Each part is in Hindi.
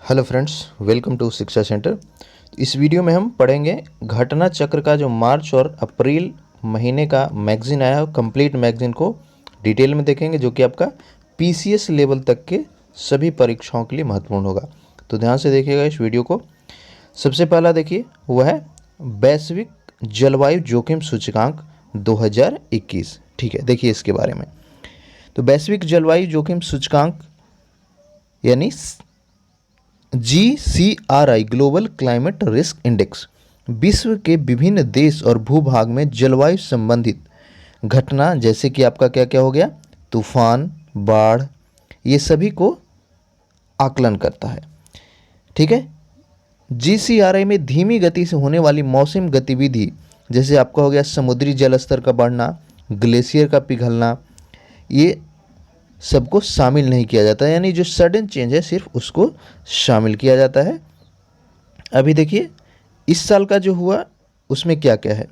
हेलो फ्रेंड्स, वेलकम टू शिक्षा सेंटर। इस वीडियो में हम पढ़ेंगे घटना चक्र का जो मार्च और अप्रैल महीने का मैगजीन आया है, कंप्लीट मैगजीन को डिटेल में देखेंगे, जो कि आपका पीसीएस लेवल तक के सभी परीक्षाओं के लिए महत्वपूर्ण होगा। तो ध्यान से देखिएगा इस वीडियो को। सबसे पहला देखिए, वह है वैश्विक जलवायु जोखिम सूचकांक 2021। ठीक है, देखिए इसके बारे में। तो वैश्विक जलवायु जोखिम सूचकांक यानी GCRI global climate risk index विश्व के विभिन्न देश और भूभाग में जलवायु संबंधित घटना, जैसे कि आपका क्या क्या हो गया, तूफान, बाढ़, ये सभी को आकलन करता है। ठीक है। GCRI में धीमी गति से होने वाली मौसम गतिविधि, जैसे आपका हो गया समुद्री जल स्तर का बढ़ना, ग्लेशियर का पिघलना, ये सबको शामिल नहीं किया जाता है, यानी जो सडन चेंज है सिर्फ उसको शामिल किया जाता है। अभी देखिए इस साल का जो हुआ उसमें क्या क्या है।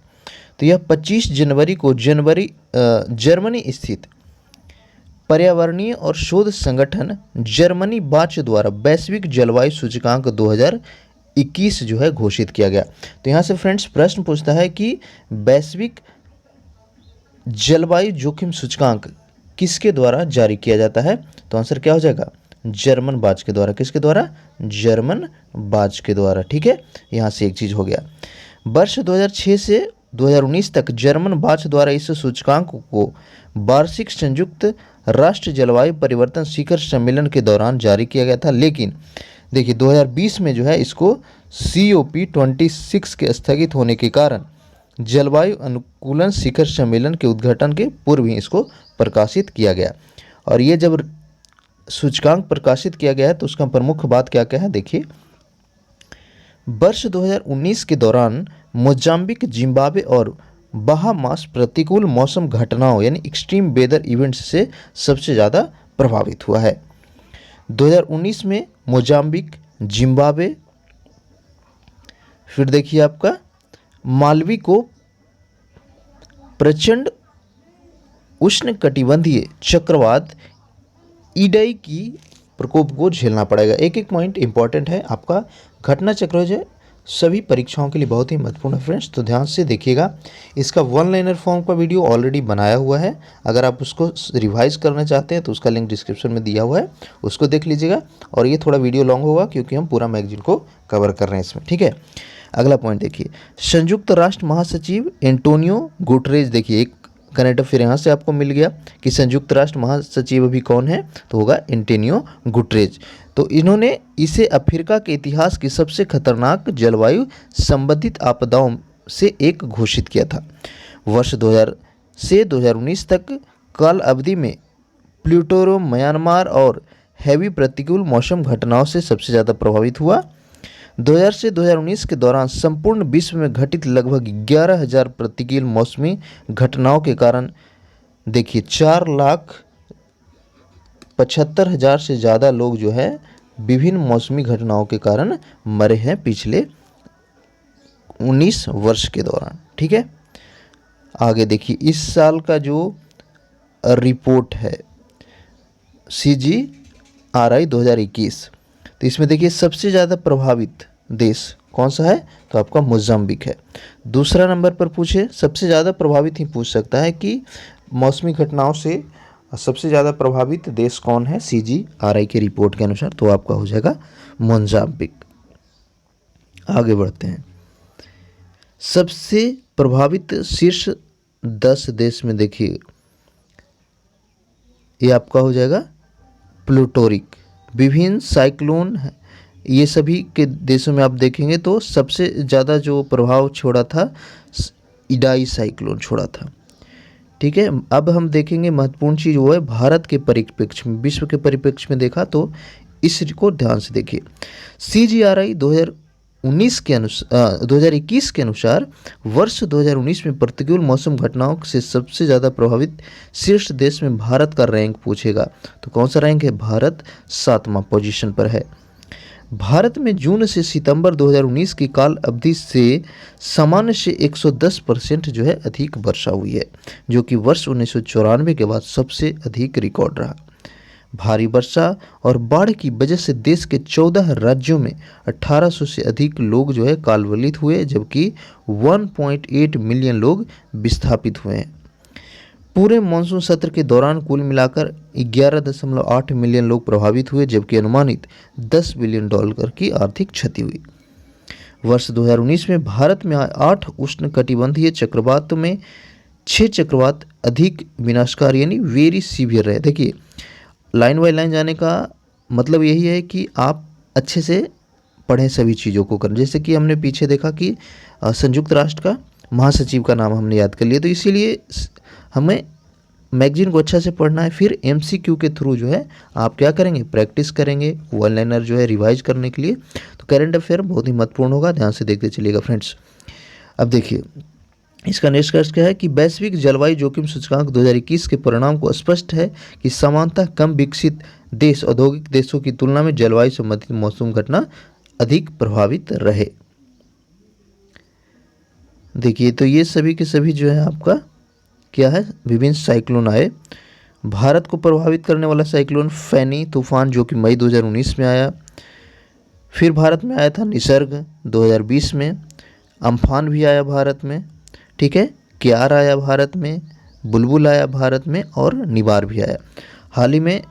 तो यह 25 जनवरी को जर्मनी स्थित पर्यावरणीय और शोध संगठन जर्मनी बाच द्वारा वैश्विक जलवायु सूचकांक 2021 जो है घोषित किया गया। तो यहाँ से फ्रेंड्स प्रश्न पूछता है कि वैश्विक जलवायु जोखिम सूचकांक किसके द्वारा जारी किया जाता है। तो आंसर क्या हो जाएगा, जर्मन बाच के द्वारा। किसके द्वारा, जर्मन बाच के द्वारा। ठीक है, यहाँ से एक चीज हो गया। वर्ष 2006 से 2019 तक जर्मन बाच द्वारा इस सूचकांक को वार्षिक संयुक्त राष्ट्र जलवायु परिवर्तन शिखर सम्मेलन के दौरान जारी किया गया था, लेकिन देखिए 2020 में जो है इसको COP26 के स्थगित होने के कारण जलवायु अनुकूलन शिखर सम्मेलन के उद्घाटन के पूर्व ही इसको प्रकाशित किया गया। और ये जब सूचकांक प्रकाशित किया गया है तो उसका प्रमुख बात क्या क्या है, देखिए। वर्ष 2019 के दौरान मोजाम्बिक, जिम्बाब्वे और बहामास प्रतिकूल मौसम घटनाओं यानी एक्सट्रीम वेदर इवेंट्स से सबसे ज़्यादा प्रभावित हुआ है। 2019 में मोजाम्बिक, जिम्बाब्वे, फिर देखिए आपका मालवी को प्रचंड उष्णकटिबंधीय चक्रवात ईडाई की प्रकोप को झेलना पड़ेगा। एक एक पॉइंट इंपॉर्टेंट है। आपका घटना चक्र जो है सभी परीक्षाओं के लिए बहुत ही महत्वपूर्ण है फ्रेंड्स, तो ध्यान से देखिएगा। इसका वन लाइनर फॉर्म का वीडियो ऑलरेडी बनाया हुआ है, अगर आप उसको रिवाइज करना चाहते हैं तो उसका लिंक डिस्क्रिप्शन में दिया हुआ है, उसको देख लीजिएगा। और ये थोड़ा वीडियो लॉन्ग होगा क्योंकि हम पूरा मैगजीन को कवर कर रहे हैं इसमें। ठीक है, अगला पॉइंट देखिए, संयुक्त राष्ट्र महासचिव एंटोनियो गुटेरेस। देखिए एक करंट अफेयर यहाँ से आपको मिल गया कि संयुक्त राष्ट्र महासचिव अभी कौन है, तो होगा एंटोनियो गुटेरेस। तो इन्होंने इसे अफ्रीका के इतिहास की सबसे खतरनाक जलवायु संबंधित आपदाओं से एक घोषित किया था। वर्ष 2000 से 2019 तक काल अवधि में प्लूटो म्यांमार और हैवी प्रतिकूल मौसम घटनाओं से सबसे ज़्यादा प्रभावित हुआ। 2000 से 2019 के दौरान संपूर्ण विश्व में घटित लगभग 11,000 प्रतिकूल मौसमी घटनाओं के कारण देखिए 4,75,000 से ज़्यादा लोग जो है विभिन्न मौसमी घटनाओं के कारण मरे हैं पिछले 19 वर्ष के दौरान। ठीक है, आगे देखिए इस साल का जो रिपोर्ट है CGRI 2021, तो इसमें देखिए सबसे ज़्यादा प्रभावित देश कौन सा है, तो आपका मोजाम्बिक है। दूसरा नंबर पर पूछे, सबसे ज़्यादा प्रभावित ही पूछ सकता है कि मौसमी घटनाओं से सबसे ज़्यादा प्रभावित देश कौन है CGRI की रिपोर्ट के अनुसार, तो आपका हो जाएगा मोजाम्बिक। आगे बढ़ते हैं, सबसे प्रभावित शीर्ष 10 देश में देखिए ये आपका हो जाएगा प्लूटोरिक। विभिन्न साइक्लोन ये सभी के देशों में आप देखेंगे तो सबसे ज़्यादा जो प्रभाव छोड़ा था ईडाई साइक्लोन छोड़ा था। ठीक है, अब हम देखेंगे महत्वपूर्ण चीज़ वो है भारत के परिप्रेक्ष्य में, विश्व के परिप्रेक्ष्य में देखा तो इसको ध्यान से देखिए। CGRI 2021 के अनुसार वर्ष 2019 में प्रतिकूल मौसम घटनाओं से सबसे ज़्यादा प्रभावित शीर्ष देश में भारत का रैंक पूछेगा, तो कौन सा रैंक है, भारत 7वां पोजीशन पर है। भारत में जून से सितंबर 2019 की काल अवधि से सामान्य से 110% जो है अधिक वर्षा हुई है, जो कि वर्ष 1994 के बाद सबसे अधिक रिकॉर्ड रहा। भारी वर्षा और बाढ़ की वजह से देश के 14 राज्यों में 1800 से अधिक लोग जो है कालवलित हुए, जबकि 1.8 मिलियन लोग विस्थापित हुए हैं। पूरे मानसून सत्र के दौरान कुल मिलाकर 11.8 मिलियन लोग प्रभावित हुए, जबकि अनुमानित $10 बिलियन की आर्थिक क्षति हुई। वर्ष 2019 में भारत में आए 8 उष्णकटिबंधीय चक्रवातों में 6 चक्रवात अधिक विनाशकारी यानी वेरी सीवियर रहे। देखिए, लाइन बाय लाइन जाने का मतलब यही है कि आप अच्छे से पढ़ें, सभी चीज़ों को करें। जैसे कि हमने पीछे देखा कि संयुक्त राष्ट्र का महासचिव का नाम हमने याद कर लिया, तो इसीलिए हमें मैगजीन को अच्छा से पढ़ना है। फिर एमसीक्यू के थ्रू जो है आप क्या करेंगे, प्रैक्टिस करेंगे, वन लाइनर जो है रिवाइज करने के लिए। तो करंट अफेयर बहुत ही महत्वपूर्ण होगा, ध्यान से देखते चलिएगा फ्रेंड्स। अब देखिए, इसका निष्कर्ष क्या है कि वैश्विक जलवायु जोखिम सूचकांक 2021 के परिणाम को स्पष्ट है कि सामान्यतः कम विकसित देश औद्योगिक देशों की तुलना में जलवायु संबंधित मौसम घटना अधिक प्रभावित रहे। देखिए, तो ये सभी के सभी जो है आपका क्या है, विभिन्न साइक्लोन आए। भारत को प्रभावित करने वाला साइक्लोन फैनी तूफान जो कि मई 2019 में आया। फिर भारत में आया था निसर्ग 2020 में, अम्फान भी आया भारत में, ठीक है, क्यार आया भारत में, बुलबुल आया भारत में और निवार भी आया। हाल ही में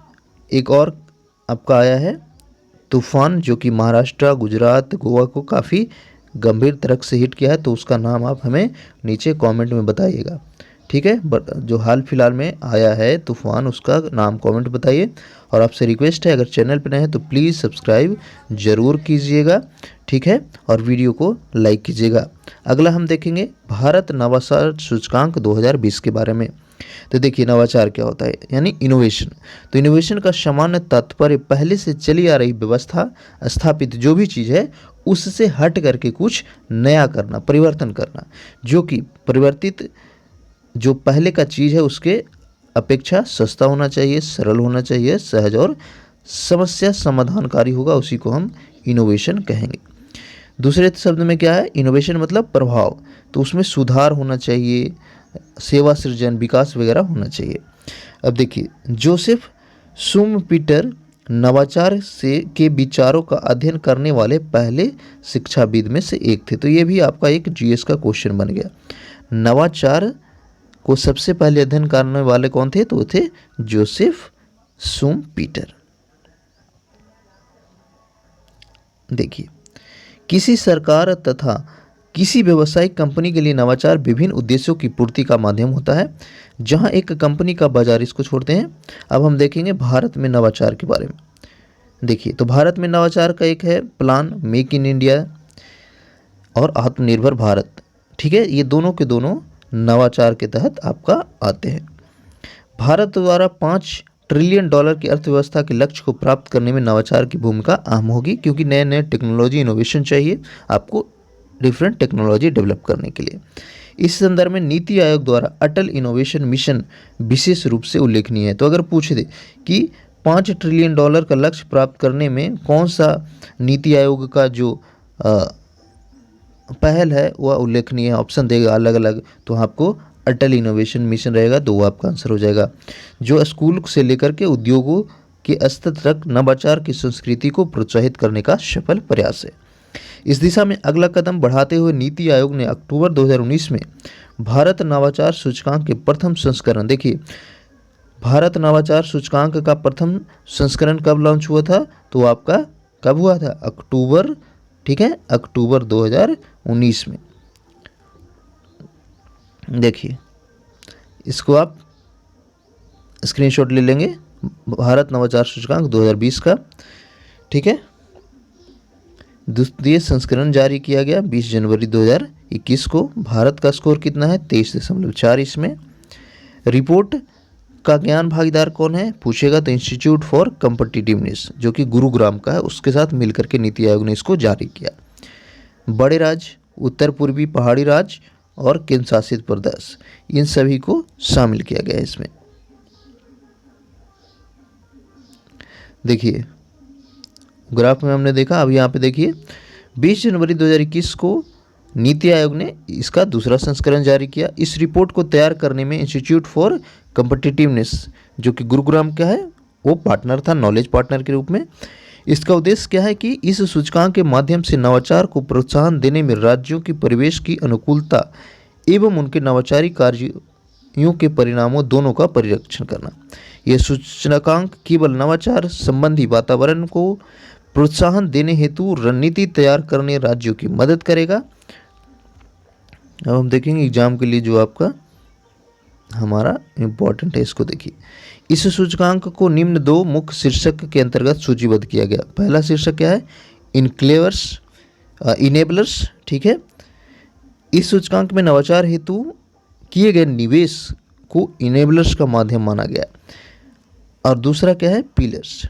एक और आपका आया है तूफान जो कि महाराष्ट्र, गुजरात, गोवा को काफ़ी गंभीर तरह से हिट किया है, तो उसका नाम आप हमें नीचे कमेंट में बताइएगा, ठीक है। बट जो हाल फिलहाल में आया है तूफान, उसका नाम कमेंट बताइए। और आपसे रिक्वेस्ट है, अगर चैनल पर नए हैं तो प्लीज़ सब्सक्राइब ज़रूर कीजिएगा, ठीक है, और वीडियो को लाइक कीजिएगा। अगला हम देखेंगे भारत नवाचार सूचकांक 2020 के बारे में। तो देखिए, नवाचार क्या होता है, यानी इनोवेशन। तो इनोवेशन का सामान्य तात्पर्य पहले से चली आ रही व्यवस्था, स्थापित जो भी चीज़ है उससे हट करके कुछ नया करना, परिवर्तन करना, जो कि परिवर्तित जो पहले का चीज़ है उसके अपेक्षा सस्ता होना चाहिए, सरल होना चाहिए, सहज और समस्या समाधानकारी होगा, उसी को हम इनोवेशन कहेंगे। दूसरे शब्द में क्या है, इनोवेशन मतलब प्रभाव, तो उसमें सुधार होना चाहिए, सेवा सृजन, विकास वगैरह होना चाहिए। अब देखिए, जोसेफ शुम्पीटर नवाचार से के विचारों का अध्ययन करने वाले पहले शिक्षाविद में से एक थे। तो ये भी आपका एक जीएस का क्वेश्चन बन गया। नवाचार को सबसे पहले अध्ययन करने वाले कौन थे, तो वो थे जोसेफ शुम्पीटर। देखिए, किसी सरकार तथा किसी व्यावसायिक कंपनी के लिए नवाचार विभिन्न उद्देश्यों की पूर्ति का माध्यम होता है। जहां एक कंपनी का बाजार, इसको छोड़ते हैं, अब हम देखेंगे भारत में नवाचार के बारे में। देखिए, तो भारत में नवाचार का एक है प्लान मेक इन इंडिया और आत्मनिर्भर भारत, ठीक है, ये दोनों के दोनों नवाचार के तहत आपका आते हैं। भारत द्वारा $5 ट्रिलियन की अर्थव्यवस्था के लक्ष्य को प्राप्त करने में नवाचार की भूमिका अहम होगी, क्योंकि नए नए टेक्नोलॉजी इनोवेशन चाहिए आपको डिफरेंट टेक्नोलॉजी डेवलप करने के लिए। इस संदर्भ में नीति आयोग द्वारा अटल इनोवेशन मिशन विशेष रूप से उल्लेखनीय है। तो अगर पूछ दे कि $5 ट्रिलियन का लक्ष्य प्राप्त करने में कौन सा नीति आयोग का जो पहल है वह उल्लेखनीय है, ऑप्शन देगा अलग अलग, तो आपको अटल इनोवेशन मिशन रहेगा, तो वो आपका आंसर हो जाएगा। जो स्कूल से लेकर के उद्योगों के स्तर तक नवाचार की संस्कृति को प्रोत्साहित करने का सफल प्रयास है। इस दिशा में अगला कदम बढ़ाते हुए नीति आयोग ने अक्टूबर 2019 में भारत नवाचार सूचकांक के प्रथम संस्करण, देखिए भारत नवाचार सूचकांक का प्रथम संस्करण कब लॉन्च हुआ था, तो आपका कब हुआ था, अक्टूबर, ठीक है, अक्टूबर 2019 में। देखिए, इसको आप स्क्रीनशॉट ले लेंगे, भारत नवाचार सूचकांक 2020 का, ठीक है। द्वितीय संस्करण जारी किया गया 20 जनवरी 2021 को। भारत का स्कोर कितना है, 23.4 इसमें। रिपोर्ट का ज्ञान भागीदार कौन है पूछेगा, तो इंस्टीट्यूट फॉर कॉम्पिटिटिवनेस जो कि गुरुग्राम का है, उसके साथ मिलकर के नीति आयोग ने इसको जारी किया। बड़े राज्य, उत्तर पूर्वी पहाड़ी राज्य और केंद्र शासित प्रदेश, इन सभी को शामिल किया गया है इसमें। देखिए, ग्राफ में हमने देखा, अब यहाँ पे देखिए 20 जनवरी 2021 को नीति आयोग ने इसका दूसरा संस्करण जारी किया। इस रिपोर्ट को तैयार करने में इंस्टीट्यूट फॉर कॉम्पिटिटिवनेस जो कि गुरुग्राम का है, वो पार्टनर था, नॉलेज पार्टनर के रूप में। इसका उद्देश्य क्या है कि इस सूचकांक के माध्यम से नवाचार को प्रोत्साहन देने में राज्यों की परिवेश की अनुकूलता एवं उनके नवाचारी कार्यों के परिणामों दोनों का परिरक्षण करना। यह सूचकांक केवल नवाचार संबंधी वातावरण को प्रोत्साहन देने हेतु रणनीति तैयार करने राज्यों की मदद करेगा। अब हम देखेंगे एग्जाम के लिए जो आपका हमारा इम्पोर्टेंट है, इसको देखिए। इस सूचकांक को निम्न दो मुख्य शीर्षक के अंतर्गत सूचीबद्ध किया गया। पहला शीर्षक क्या है? इनेबलर्स, ठीक है। इस सूचकांक में नवाचार हेतु किए गए निवेश को इनेबलर्स का माध्यम माना गया। और दूसरा क्या है? पिलर्स।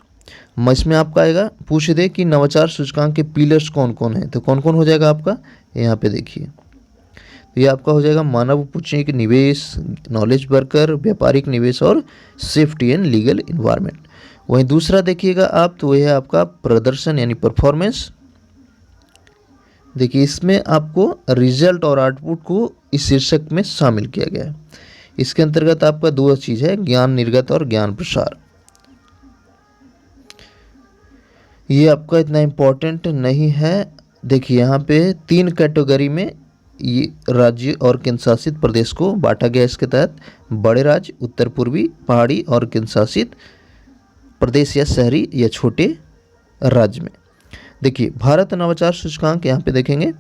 इसमें आपका आएगा, पूछ दे कि नवाचार सूचकांक के पिलर्स कौन कौन है, तो कौन कौन हो जाएगा आपका, यहाँ पे देखिए। तो ये आपका हो जाएगा मानव पूंजी के निवेश, नॉलेज वर्कर, व्यापारिक निवेश और सेफ्टी एंड लीगल इन्वायरमेंट। वहीं दूसरा देखिएगा आप, तो यह है आपका प्रदर्शन यानी परफॉर्मेंस। देखिए इसमें आपको रिजल्ट और आउटपुट को इस शीर्षक में शामिल किया गया है। इसके अंतर्गत आपका दो चीज़ है, ज्ञान निर्गत और ज्ञान प्रसार। ये आपका इतना इम्पोर्टेंट नहीं है। देखिए यहाँ पे 3 कैटेगरी में ये राज्य और केंद्र शासित प्रदेश को बांटा गया। इसके तहत बड़े राज्य, उत्तर पूर्वी, पहाड़ी और केंद्र शासित प्रदेश या शहरी या छोटे राज्य में। देखिए भारत नवाचार सूचकांक यहाँ पे देखेंगे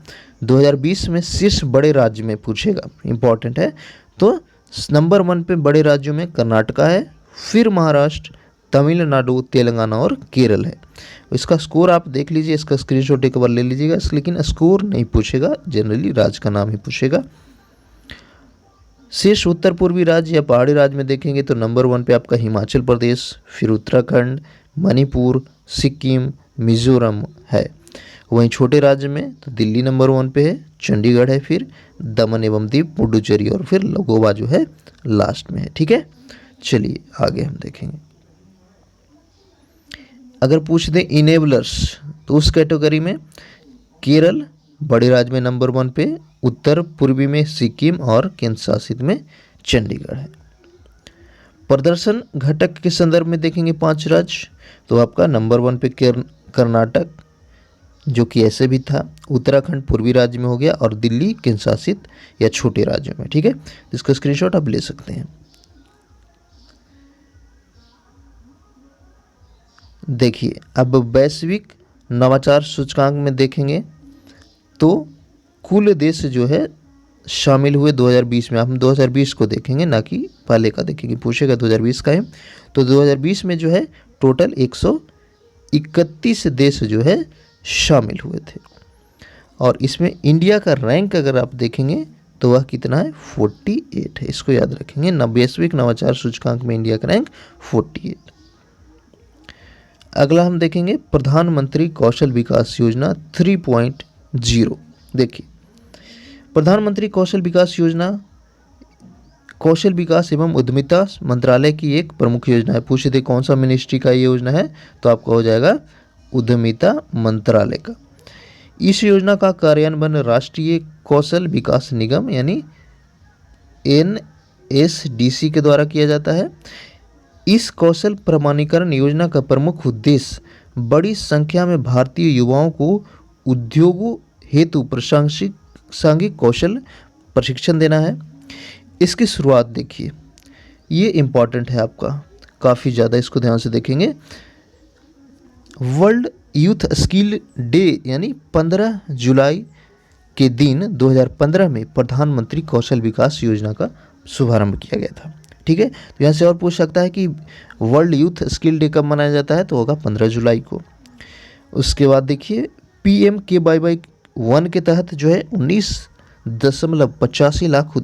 2020 में शीर्ष बड़े राज्य में पूछेगा, इम्पोर्टेंट है। तो नंबर 1 पे बड़े राज्यों में कर्नाटका है, फिर महाराष्ट्र, तमिलनाडु, तेलंगाना और केरल है। इसका स्कोर आप देख लीजिए, इसका स्क्रीनशॉट एक बार ले लीजिएगा, लेकिन स्कोर नहीं पूछेगा, जनरली राज्य का नाम ही पूछेगा। शेष उत्तर पूर्वी राज्य या पहाड़ी राज्य में देखेंगे तो नंबर 1 पे आपका हिमाचल प्रदेश, फिर उत्तराखंड, मणिपुर, सिक्किम, मिजोरम है। वहीं छोटे राज्य में तो दिल्ली नंबर 1 पे है, चंडीगढ़ है, फिर दमन एवं दीव, पुडुचेरी और फिर गोवा जो है लास्ट में है। ठीक है, चलिए आगे हम देखेंगे। अगर पूछ दें इनेबलर्स तो उस कैटेगरी में केरल बड़े राज्य में नंबर 1 पे, उत्तर पूर्वी में सिक्किम और केंद्र शासित में चंडीगढ़ है। प्रदर्शन घटक के संदर्भ में देखेंगे 5 राज्य, तो आपका नंबर 1 पे कर्नाटक जो कि ऐसे भी था, उत्तराखंड पूर्वी राज्य में हो गया और दिल्ली केंद्र शासित या छोटे राज्यों में। ठीक है, इसका स्क्रीनशॉट आप ले सकते हैं। देखिए अब वैश्विक नवाचार सूचकांक में देखेंगे तो कुल देश जो है शामिल हुए 2020 में। हम 2020 को देखेंगे, ना कि पहले का देखेंगे, पूछेगा 2020 का है। तो 2020 में जो है टोटल 131 देश जो है शामिल हुए थे और इसमें इंडिया का रैंक अगर आप देखेंगे तो वह कितना है, 48 है। इसको याद रखेंगे, वैश्विक नवाचार सूचकांक में इंडिया का रैंक 48। अगला हम देखेंगे प्रधानमंत्री कौशल विकास योजना 3.0। देखिए प्रधानमंत्री कौशल विकास योजना कौशल विकास एवं उद्यमिता मंत्रालय की एक प्रमुख योजना है। पूछे थे कौन सा मिनिस्ट्री का ये योजना है, तो आपका हो जाएगा उद्यमिता मंत्रालय का। इस योजना का कार्यान्वयन राष्ट्रीय कौशल विकास निगम यानी NSDC के द्वारा किया जाता है। इस कौशल प्रमाणीकरण योजना का प्रमुख उद्देश्य बड़ी संख्या में भारतीय युवाओं को उद्योगों हेतु प्रासंगिक कौशल प्रशिक्षण देना है। इसकी शुरुआत देखिए, ये इम्पॉर्टेंट है आपका काफ़ी ज़्यादा, इसको ध्यान से देखेंगे। वर्ल्ड यूथ स्किल डे यानी 15 जुलाई के दिन 2015 में प्रधानमंत्री कौशल विकास योजना का शुभारंभ किया गया था। ठीक है, तो यहाँ से और पूछ सकता है कि वर्ल्ड यूथ स्किल डे कब मनाया जाता है, तो होगा 15 जुलाई को। उसके बाद देखिए PMKY1 के तहत जो है 19.85 लाख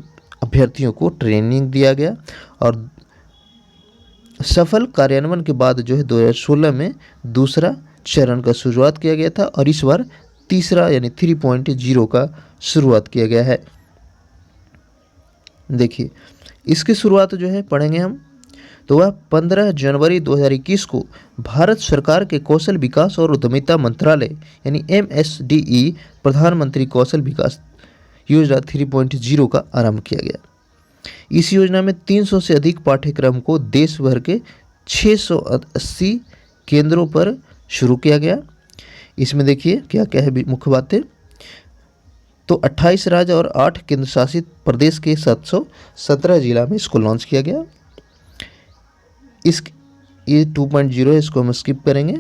अभ्यर्थियों को ट्रेनिंग दिया गया और सफल कार्यान्वयन के बाद जो है 2016 में दूसरा चरण का शुरुआत किया गया था और इस बार तीसरा यानी 3.0 का शुरुआत किया गया है। देखिए इसकी शुरुआत जो है पढ़ेंगे हम, तो वह 15 जनवरी 2021 को भारत सरकार के कौशल विकास और उद्यमिता मंत्रालय यानी MSDE प्रधानमंत्री कौशल विकास योजना 3.0 का आरंभ किया गया। इस योजना में 300 से अधिक पाठ्यक्रम को देश भर के 680 केंद्रों पर शुरू किया गया। इसमें देखिए क्या क्या है मुख्य बातें। तो 28 राज्य और 8 केंद्र शासित प्रदेश के 717 जिला में इसको लॉन्च किया गया। ये 2.0 है, इसको हम स्किप करेंगे।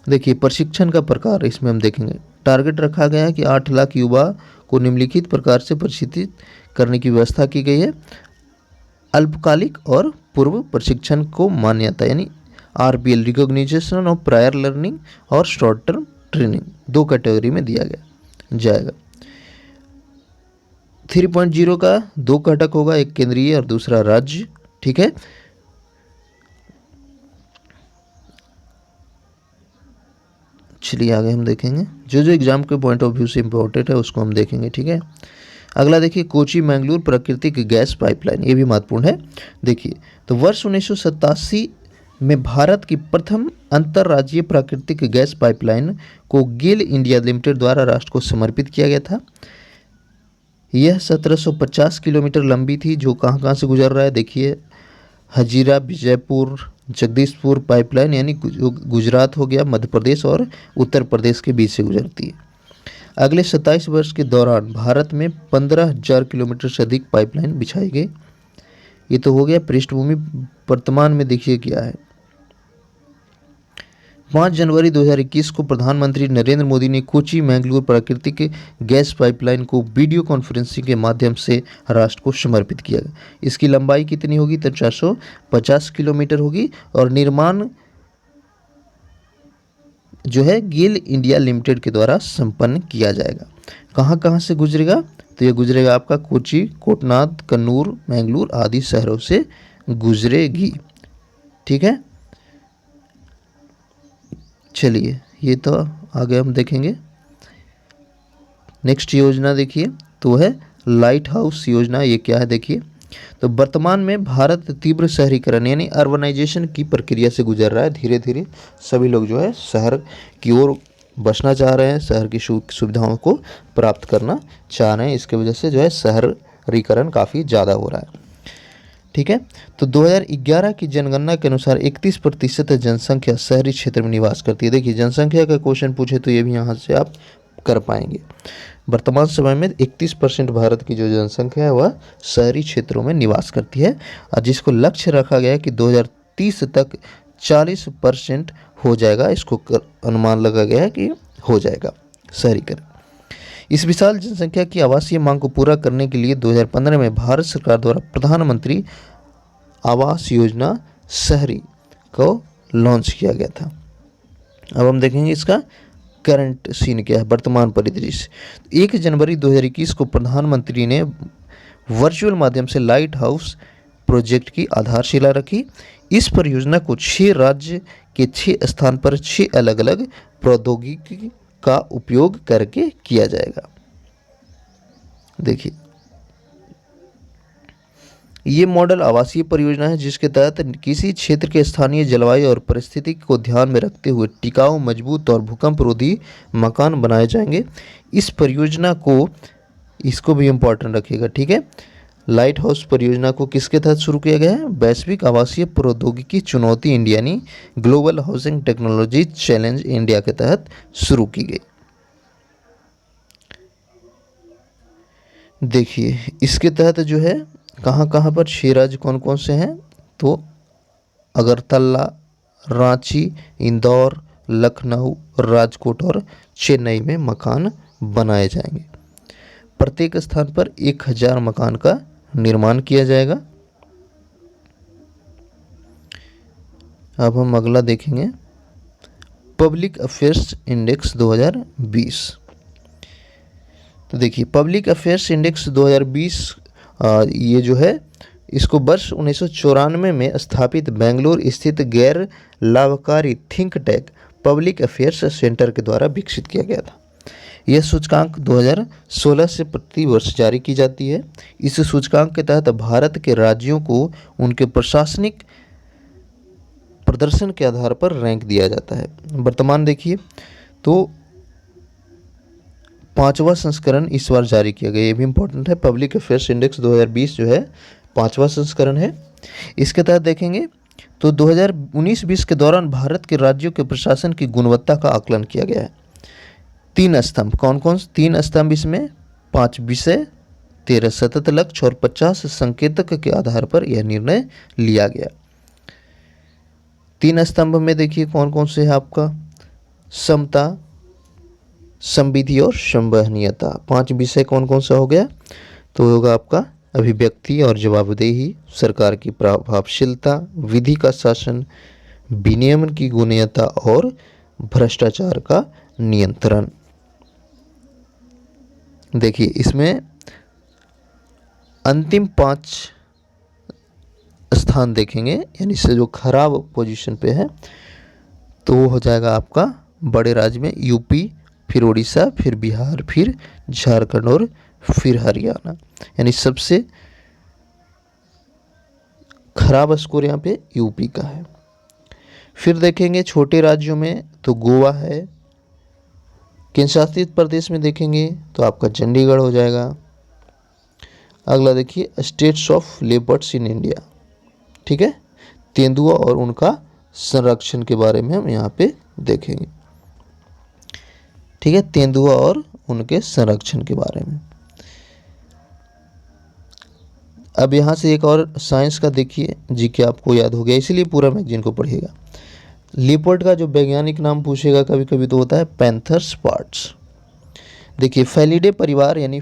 देखिए प्रशिक्षण का प्रकार इसमें हम देखेंगे। टारगेट रखा गया है कि 8 लाख युवा को निम्नलिखित प्रकार से प्रशिक्षित करने की व्यवस्था की गई है। अल्पकालिक और पूर्व प्रशिक्षण को मान्यता यानी RPL recognition of prior learning और शॉर्ट टर्म ट्रेनिंग 2 कैटेगरी में दिया गया जाएगा। 3.0 का 2 घटक होगा, एक केंद्रीय और दूसरा राज्य। ठीक है, चलिए आगे हम देखेंगे जो जो एग्जाम के पॉइंट ऑफ व्यू से इम्पोर्टेंट है उसको हम देखेंगे। ठीक है, अगला देखिए कोची मैंगलोर प्राकृतिक गैस पाइपलाइन, ये भी महत्वपूर्ण है। देखिए तो वर्ष 1987 में भारत की प्रथम अंतर्राज्यीय प्राकृतिक गैस पाइपलाइन को गेल इंडिया लिमिटेड द्वारा राष्ट्र को समर्पित किया गया था। यह 1750 किलोमीटर लंबी थी, जो कहाँ कहाँ से गुजर रहा है देखिए। हजीरा, विजयपुर, जगदीशपुर पाइपलाइन यानी गुजरात हो गया, मध्य प्रदेश और उत्तर प्रदेश के बीच से गुजरती है। अगले 27 वर्ष के दौरान भारत में 15,000 किलोमीटर से अधिक पाइपलाइन बिछाई गई। ये तो हो गया पृष्ठभूमि। वर्तमान में देखिए क्या है। 5 जनवरी 2021 को प्रधानमंत्री नरेंद्र मोदी ने कोची मैंगलोर प्राकृतिक गैस पाइपलाइन को वीडियो कॉन्फ्रेंसिंग के माध्यम से राष्ट्र को समर्पित किया। इसकी लंबाई कितनी होगी तो 450 किलोमीटर होगी और निर्माण जो है गेल इंडिया लिमिटेड के द्वारा संपन्न किया जाएगा। कहाँ कहाँ से गुजरेगा तो ये गुजरेगा आपका कोची, कोटनाद, कन्नूर, मैंगलोर आदि शहरों से गुजरेगी। ठीक है, चलिए ये तो आगे हम देखेंगे। नेक्स्ट योजना देखिए तो है लाइट हाउस योजना। ये क्या है देखिए। तो वर्तमान में भारत तीव्र शहरीकरण यानी अर्बनाइजेशन की प्रक्रिया से गुजर रहा है। धीरे धीरे सभी लोग जो है शहर की ओर बसना चाह रहे हैं, शहर की सुविधाओं को प्राप्त करना चाह रहे हैं। इसके वजह से जो है शहरीकरण काफ़ी ज़्यादा हो रहा है। ठीक है, तो 2011 की जनगणना के अनुसार 31% जनसंख्या शहरी क्षेत्र में निवास करती है। देखिए जनसंख्या का क्वेश्चन पूछे तो ये भी यहाँ से आप कर पाएंगे। वर्तमान समय में 31% भारत की जो जनसंख्या है वह शहरी क्षेत्रों में निवास करती है, और जिसको लक्ष्य रखा गया है कि 2030 तक 40% हो जाएगा। इसको अनुमान लगा गया है कि हो जाएगा शहरीकरण। इस विशाल जनसंख्या की आवासीय मांग को पूरा करने के लिए 2015 में भारत सरकार द्वारा प्रधानमंत्री आवास योजना शहरी को लॉन्च किया गया था। अब हम देखेंगे इसका करंट सीन क्या है, वर्तमान परिदृश्य। 1 जनवरी 2021 को प्रधानमंत्री ने वर्चुअल माध्यम से लाइट हाउस प्रोजेक्ट की आधारशिला रखी। इस परियोजना को 6 राज्य के 6 स्थान पर 6 अलग अलग प्रौद्योगिकी का उपयोग करके किया जाएगा। देखिए ये मॉडल आवासीय परियोजना है जिसके तहत किसी क्षेत्र के स्थानीय जलवायु और परिस्थिति को ध्यान में रखते हुए टिकाऊ, मजबूत और भूकंप रोधी मकान बनाए जाएंगे। इस परियोजना को, इसको भी इम्पोर्टेंट रखिएगा। ठीक है, लाइट हाउस परियोजना को किसके तहत शुरू किया गया है? वैश्विक आवासीय प्रौद्योगिकी चुनौती इंडिया यानी global housing technology challenge India के तहत शुरू की गई। देखिए इसके तहत जो है कहाँ कहाँ पर 6 राज्य कौन कौन से हैं तो अगरतला, रांची, इंदौर, लखनऊ, राजकोट और चेन्नई में मकान बनाए जाएंगे। प्रत्येक स्थान पर 1000 मकान का निर्माण किया जाएगा। अब हम अगला देखेंगे पब्लिक अफेयर्स इंडेक्स 2020। तो देखिए पब्लिक अफेयर्स इंडेक्स 2020 ये जो है इसको वर्ष 1994 में स्थापित बेंगलुरु स्थित गैर लाभकारी think tank public affairs centre के द्वारा विकसित किया गया था। यह सूचकांक 2016 से प्रति वर्ष जारी की जाती है। इस सूचकांक के तहत भारत के राज्यों को उनके प्रशासनिक प्रदर्शन के आधार पर रैंक दिया जाता है। वर्तमान देखिए तो 5वां संस्करण इस बार जारी किया गया, ये भी इम्पोर्टेंट है। पब्लिक अफेयर्स इंडेक्स 2020 जो है 5वां संस्करण है। इसके तहत देखेंगे तो 2019-20 के दौरान भारत के राज्यों के प्रशासन की गुणवत्ता का आकलन किया गया है। 3 स्तंभ, कौन कौन से 3 स्तंभ इसमें? 5 विषय, 13 सतत लक्ष्य और 50 संकेतक के आधार पर यह निर्णय लिया गया। 3 स्तंभ में देखिए कौन कौन से है आपका? समता, संविधि और संवहनीयता। 5 विषय कौन कौन सा हो गया? तो होगा आपका अभिव्यक्ति और जवाबदेही, सरकार की प्रभावशीलता, विधि का शासन, विनियमन की गुणवत्ता और भ्रष्टाचार का नियंत्रण। देखिए इसमें अंतिम 5 स्थान देखेंगे, यानी से जो खराब पोजीशन पे है तो वो हो जाएगा आपका बड़े राज्य में यूपी, फिर उड़ीसा, फिर बिहार, फिर झारखंड और फिर हरियाणा, यानी सबसे खराब स्कोर यहाँ पे यूपी का है। फिर देखेंगे छोटे राज्यों में तो गोवा है, केंद्र शासित प्रदेश में देखेंगे तो आपका चंडीगढ़ हो जाएगा। अगला देखिए states of leopards in India, ठीक है, तेंदुआ और उनका संरक्षण के बारे में हम यहाँ पे देखेंगे, ठीक है, तेंदुआ और उनके संरक्षण के बारे में। अब यहाँ से एक और साइंस का देखिए, जीके आपको याद हो गया इसलिए पूरा मैगजीन को पढ़िएगा। लिपर्ड का जो वैज्ञानिक नाम पूछेगा कभी कभी तो होता है पैंथर्स पार्ट्स। देखिए फैलिडे परिवार यानी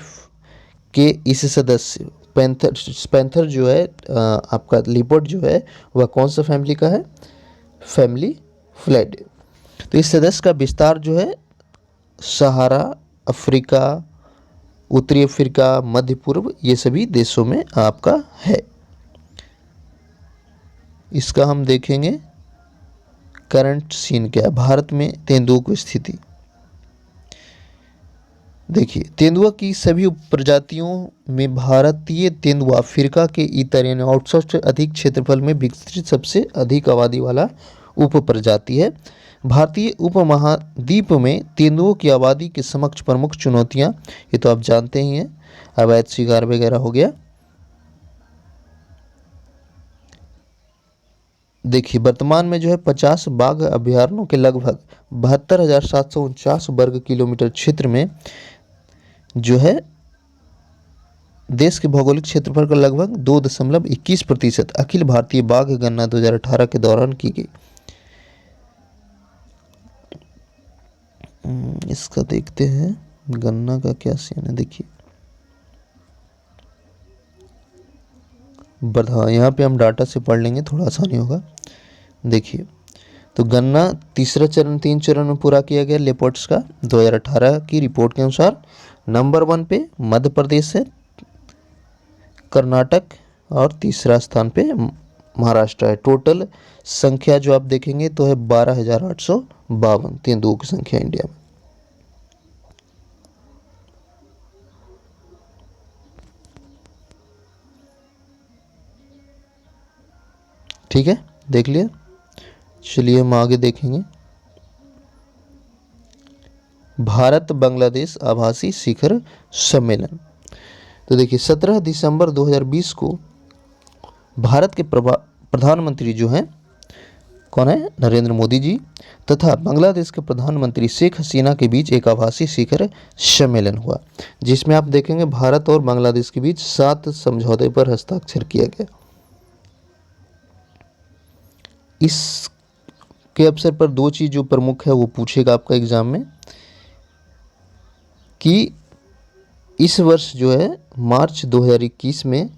के इस सदस्य पैंथर जो है आपका लिपर्ड जो है वह कौन सा फैमिली का है? फैमिली फ्लैडे। तो इस सदस्य का विस्तार जो है सहारा, अफ्रीका, उत्तरी अफ्रीका, मध्य पूर्व, ये सभी देशों में आपका है। इसका हम देखेंगे करंट सीन क्या है भारत में तेंदुओं की स्थिति। देखिए तेंदुआ की सभी प्रजातियों में भारतीय तेंदुआ अफ्रीका के इतर यानी आउटसाइड से अधिक क्षेत्रफल में विकसित सबसे अधिक आबादी वाला उप प्रजाति है। भारतीय उपमहाद्वीप में तेंदुओं की आबादी के समक्ष प्रमुख चुनौतियां ये तो आप जानते ही हैं, अवैध शिकार वगैरह हो गया। देखिए वर्तमान में जो है 50 बाघ अभयारण्यों के लगभग 72,749 वर्ग किलोमीटर क्षेत्र में जो है देश के भौगोलिक क्षेत्रफल का लगभग 2.21% अखिल भारतीय बाघ गणना 2018 के दौरान की गई। इसका देखते हैं गन्ना का क्या सीन है। देखिए हाँ यहाँ पे हम डाटा से पढ़ लेंगे, थोड़ा आसानी होगा। देखिए तो गन्ना तीसरा चरण 3 चरण में पूरा किया गया लेपर्ड्स का 2018 की रिपोर्ट के अनुसार। नंबर 1 पे मध्य प्रदेश है, कर्नाटक और तीसरा स्थान पे महाराष्ट्र है। टोटल संख्या जो आप देखेंगे तो है 12,852 तेंदुओं की संख्या इंडिया में। ठीक है देख लिया, चलिए हम आगे देखेंगे। भारत बांग्लादेश आभासी शिखर सम्मेलन। तो देखिए 17 दिसंबर 2020 को भारत के प्रधानमंत्री जो हैं कौन है? नरेंद्र मोदी जी तथा बांग्लादेश के प्रधानमंत्री शेख हसीना के बीच एक आभासी शिखर सम्मेलन हुआ, जिसमें आप देखेंगे भारत और बांग्लादेश के बीच 7 समझौते पर हस्ताक्षर किया गया। इस के अवसर पर 2 चीज़ जो प्रमुख है वो पूछेगा आपका एग्जाम में कि इस वर्ष जो है मार्च 2021 में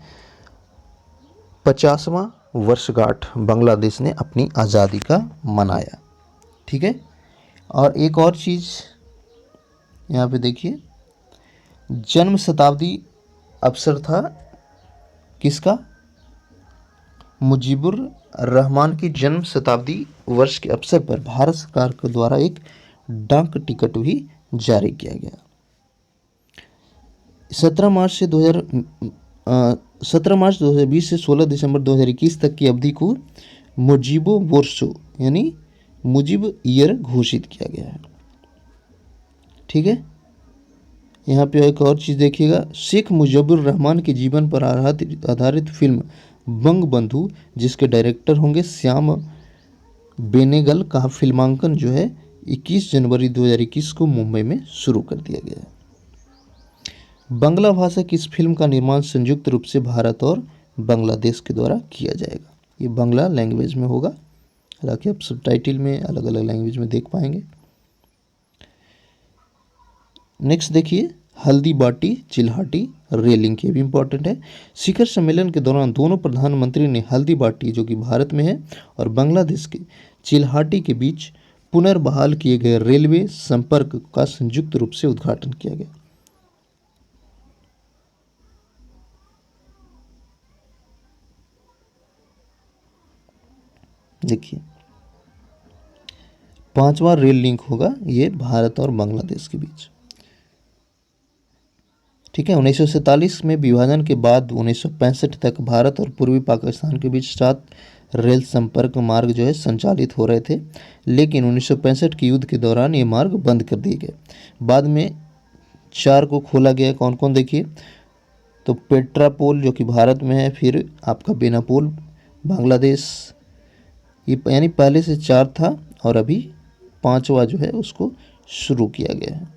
50वां वर्षगांठ बांग्लादेश ने अपनी आज़ादी का मनाया, ठीक है। और एक और चीज़ यहाँ पे देखिए जन्म शताब्दी अवसर था किसका? मुजीबुर रहमान की जन्म शताब्दी वर्ष के अवसर पर भारत सरकार के द्वारा एक डाक टिकट भी जारी किया गया। 17 मार्च 2020 से 16 दिसंबर 2021 तक की अवधि को मुजीबो वर्षो यानी मुजिब ईयर घोषित किया गया है, ठीक है। यहाँ पे एक और चीज़ देखिएगा, शेख मुजीबुर रहमान के जीवन पर आधारित फिल्म बंगबंधु, जिसके डायरेक्टर होंगे श्याम बेनेगल, का फिल्मांकन जो है 21 जनवरी 2021 को मुंबई में शुरू कर दिया गया है। बांग्ला भाषा की इस फिल्म का निर्माण संयुक्त रूप से भारत और बांग्लादेश के द्वारा किया जाएगा। ये बांग्ला लैंग्वेज में होगा, हालांकि आप सबटाइटल में अलग अलग लैंग्वेज में देख पाएंगे। नेक्स्ट देखिए, हल्दी बाटी चिल्हाटी रेलिंग, की भी इंपॉर्टेंट है। शिखर सम्मेलन के दौरान दोनों प्रधानमंत्री ने हल्दी बाटी, जो कि भारत में है, और बांग्लादेश के चिल्हाटी के बीच पुनर्बहाल किए गए रेलवे संपर्क का संयुक्त रूप से उद्घाटन किया गया। देखिए, 5वां रेल लिंक होगा ये भारत और बांग्लादेश के बीच। ठीक है, 1947 में विभाजन के बाद 1965 तक भारत और पूर्वी पाकिस्तान के बीच 7 रेल संपर्क मार्ग जो है संचालित हो रहे थे, लेकिन 1965 के युद्ध के दौरान ये मार्ग बंद कर दिए गए। बाद में 4 को खोला गया। कौन कौन, देखिए, तो पेट्रापोल जो कि भारत में है, फिर आपका बेनापोल बांग्लादेश, ये यानी पहले से 4 था और अभी 5वां जो है उसको शुरू किया गया है।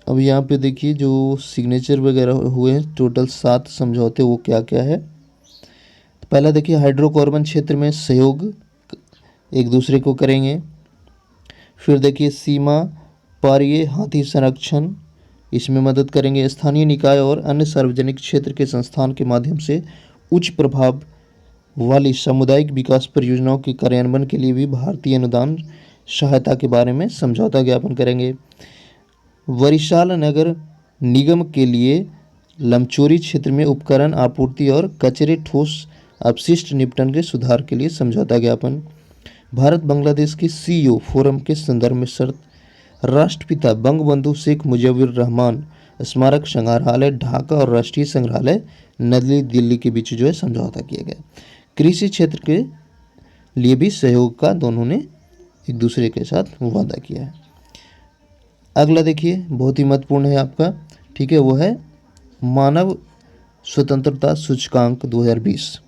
अब यहाँ पे देखिए जो सिग्नेचर वगैरह हुए हैं, टोटल 7 समझौते, वो क्या क्या है। तो पहला देखिए, हाइड्रोकार्बन क्षेत्र में सहयोग एक दूसरे को करेंगे। फिर देखिए, सीमा पारीय हाथी संरक्षण, इसमें मदद करेंगे। स्थानीय निकाय और अन्य सार्वजनिक क्षेत्र के संस्थान के माध्यम से उच्च प्रभाव वाली सामुदायिक विकास परियोजनाओं के कार्यान्वयन के लिए भी भारतीय अनुदान सहायता के बारे में समझौता ज्ञापन करेंगे। वरिशाल नगर निगम के लिए लमचोरी क्षेत्र में उपकरण आपूर्ति और कचरे ठोस अपशिष्ट निपटन के सुधार के लिए समझौता ज्ञापन। भारत बांग्लादेश की सीईओ फोरम के संदर्भ में शर्त। राष्ट्रपिता बंगबंधु शेख मुजीबुर रहमान स्मारक संग्रहालय ढाका और राष्ट्रीय संग्रहालय नई दिल्ली के बीच जो है समझौता किया गया। कृषि क्षेत्र के लिए भी सहयोग का दोनों ने एक दूसरे के साथ वादा किया है। अगला देखिए, बहुत ही महत्वपूर्ण है आपका, ठीक है, वो है मानव स्वतंत्रता सूचकांक 2020।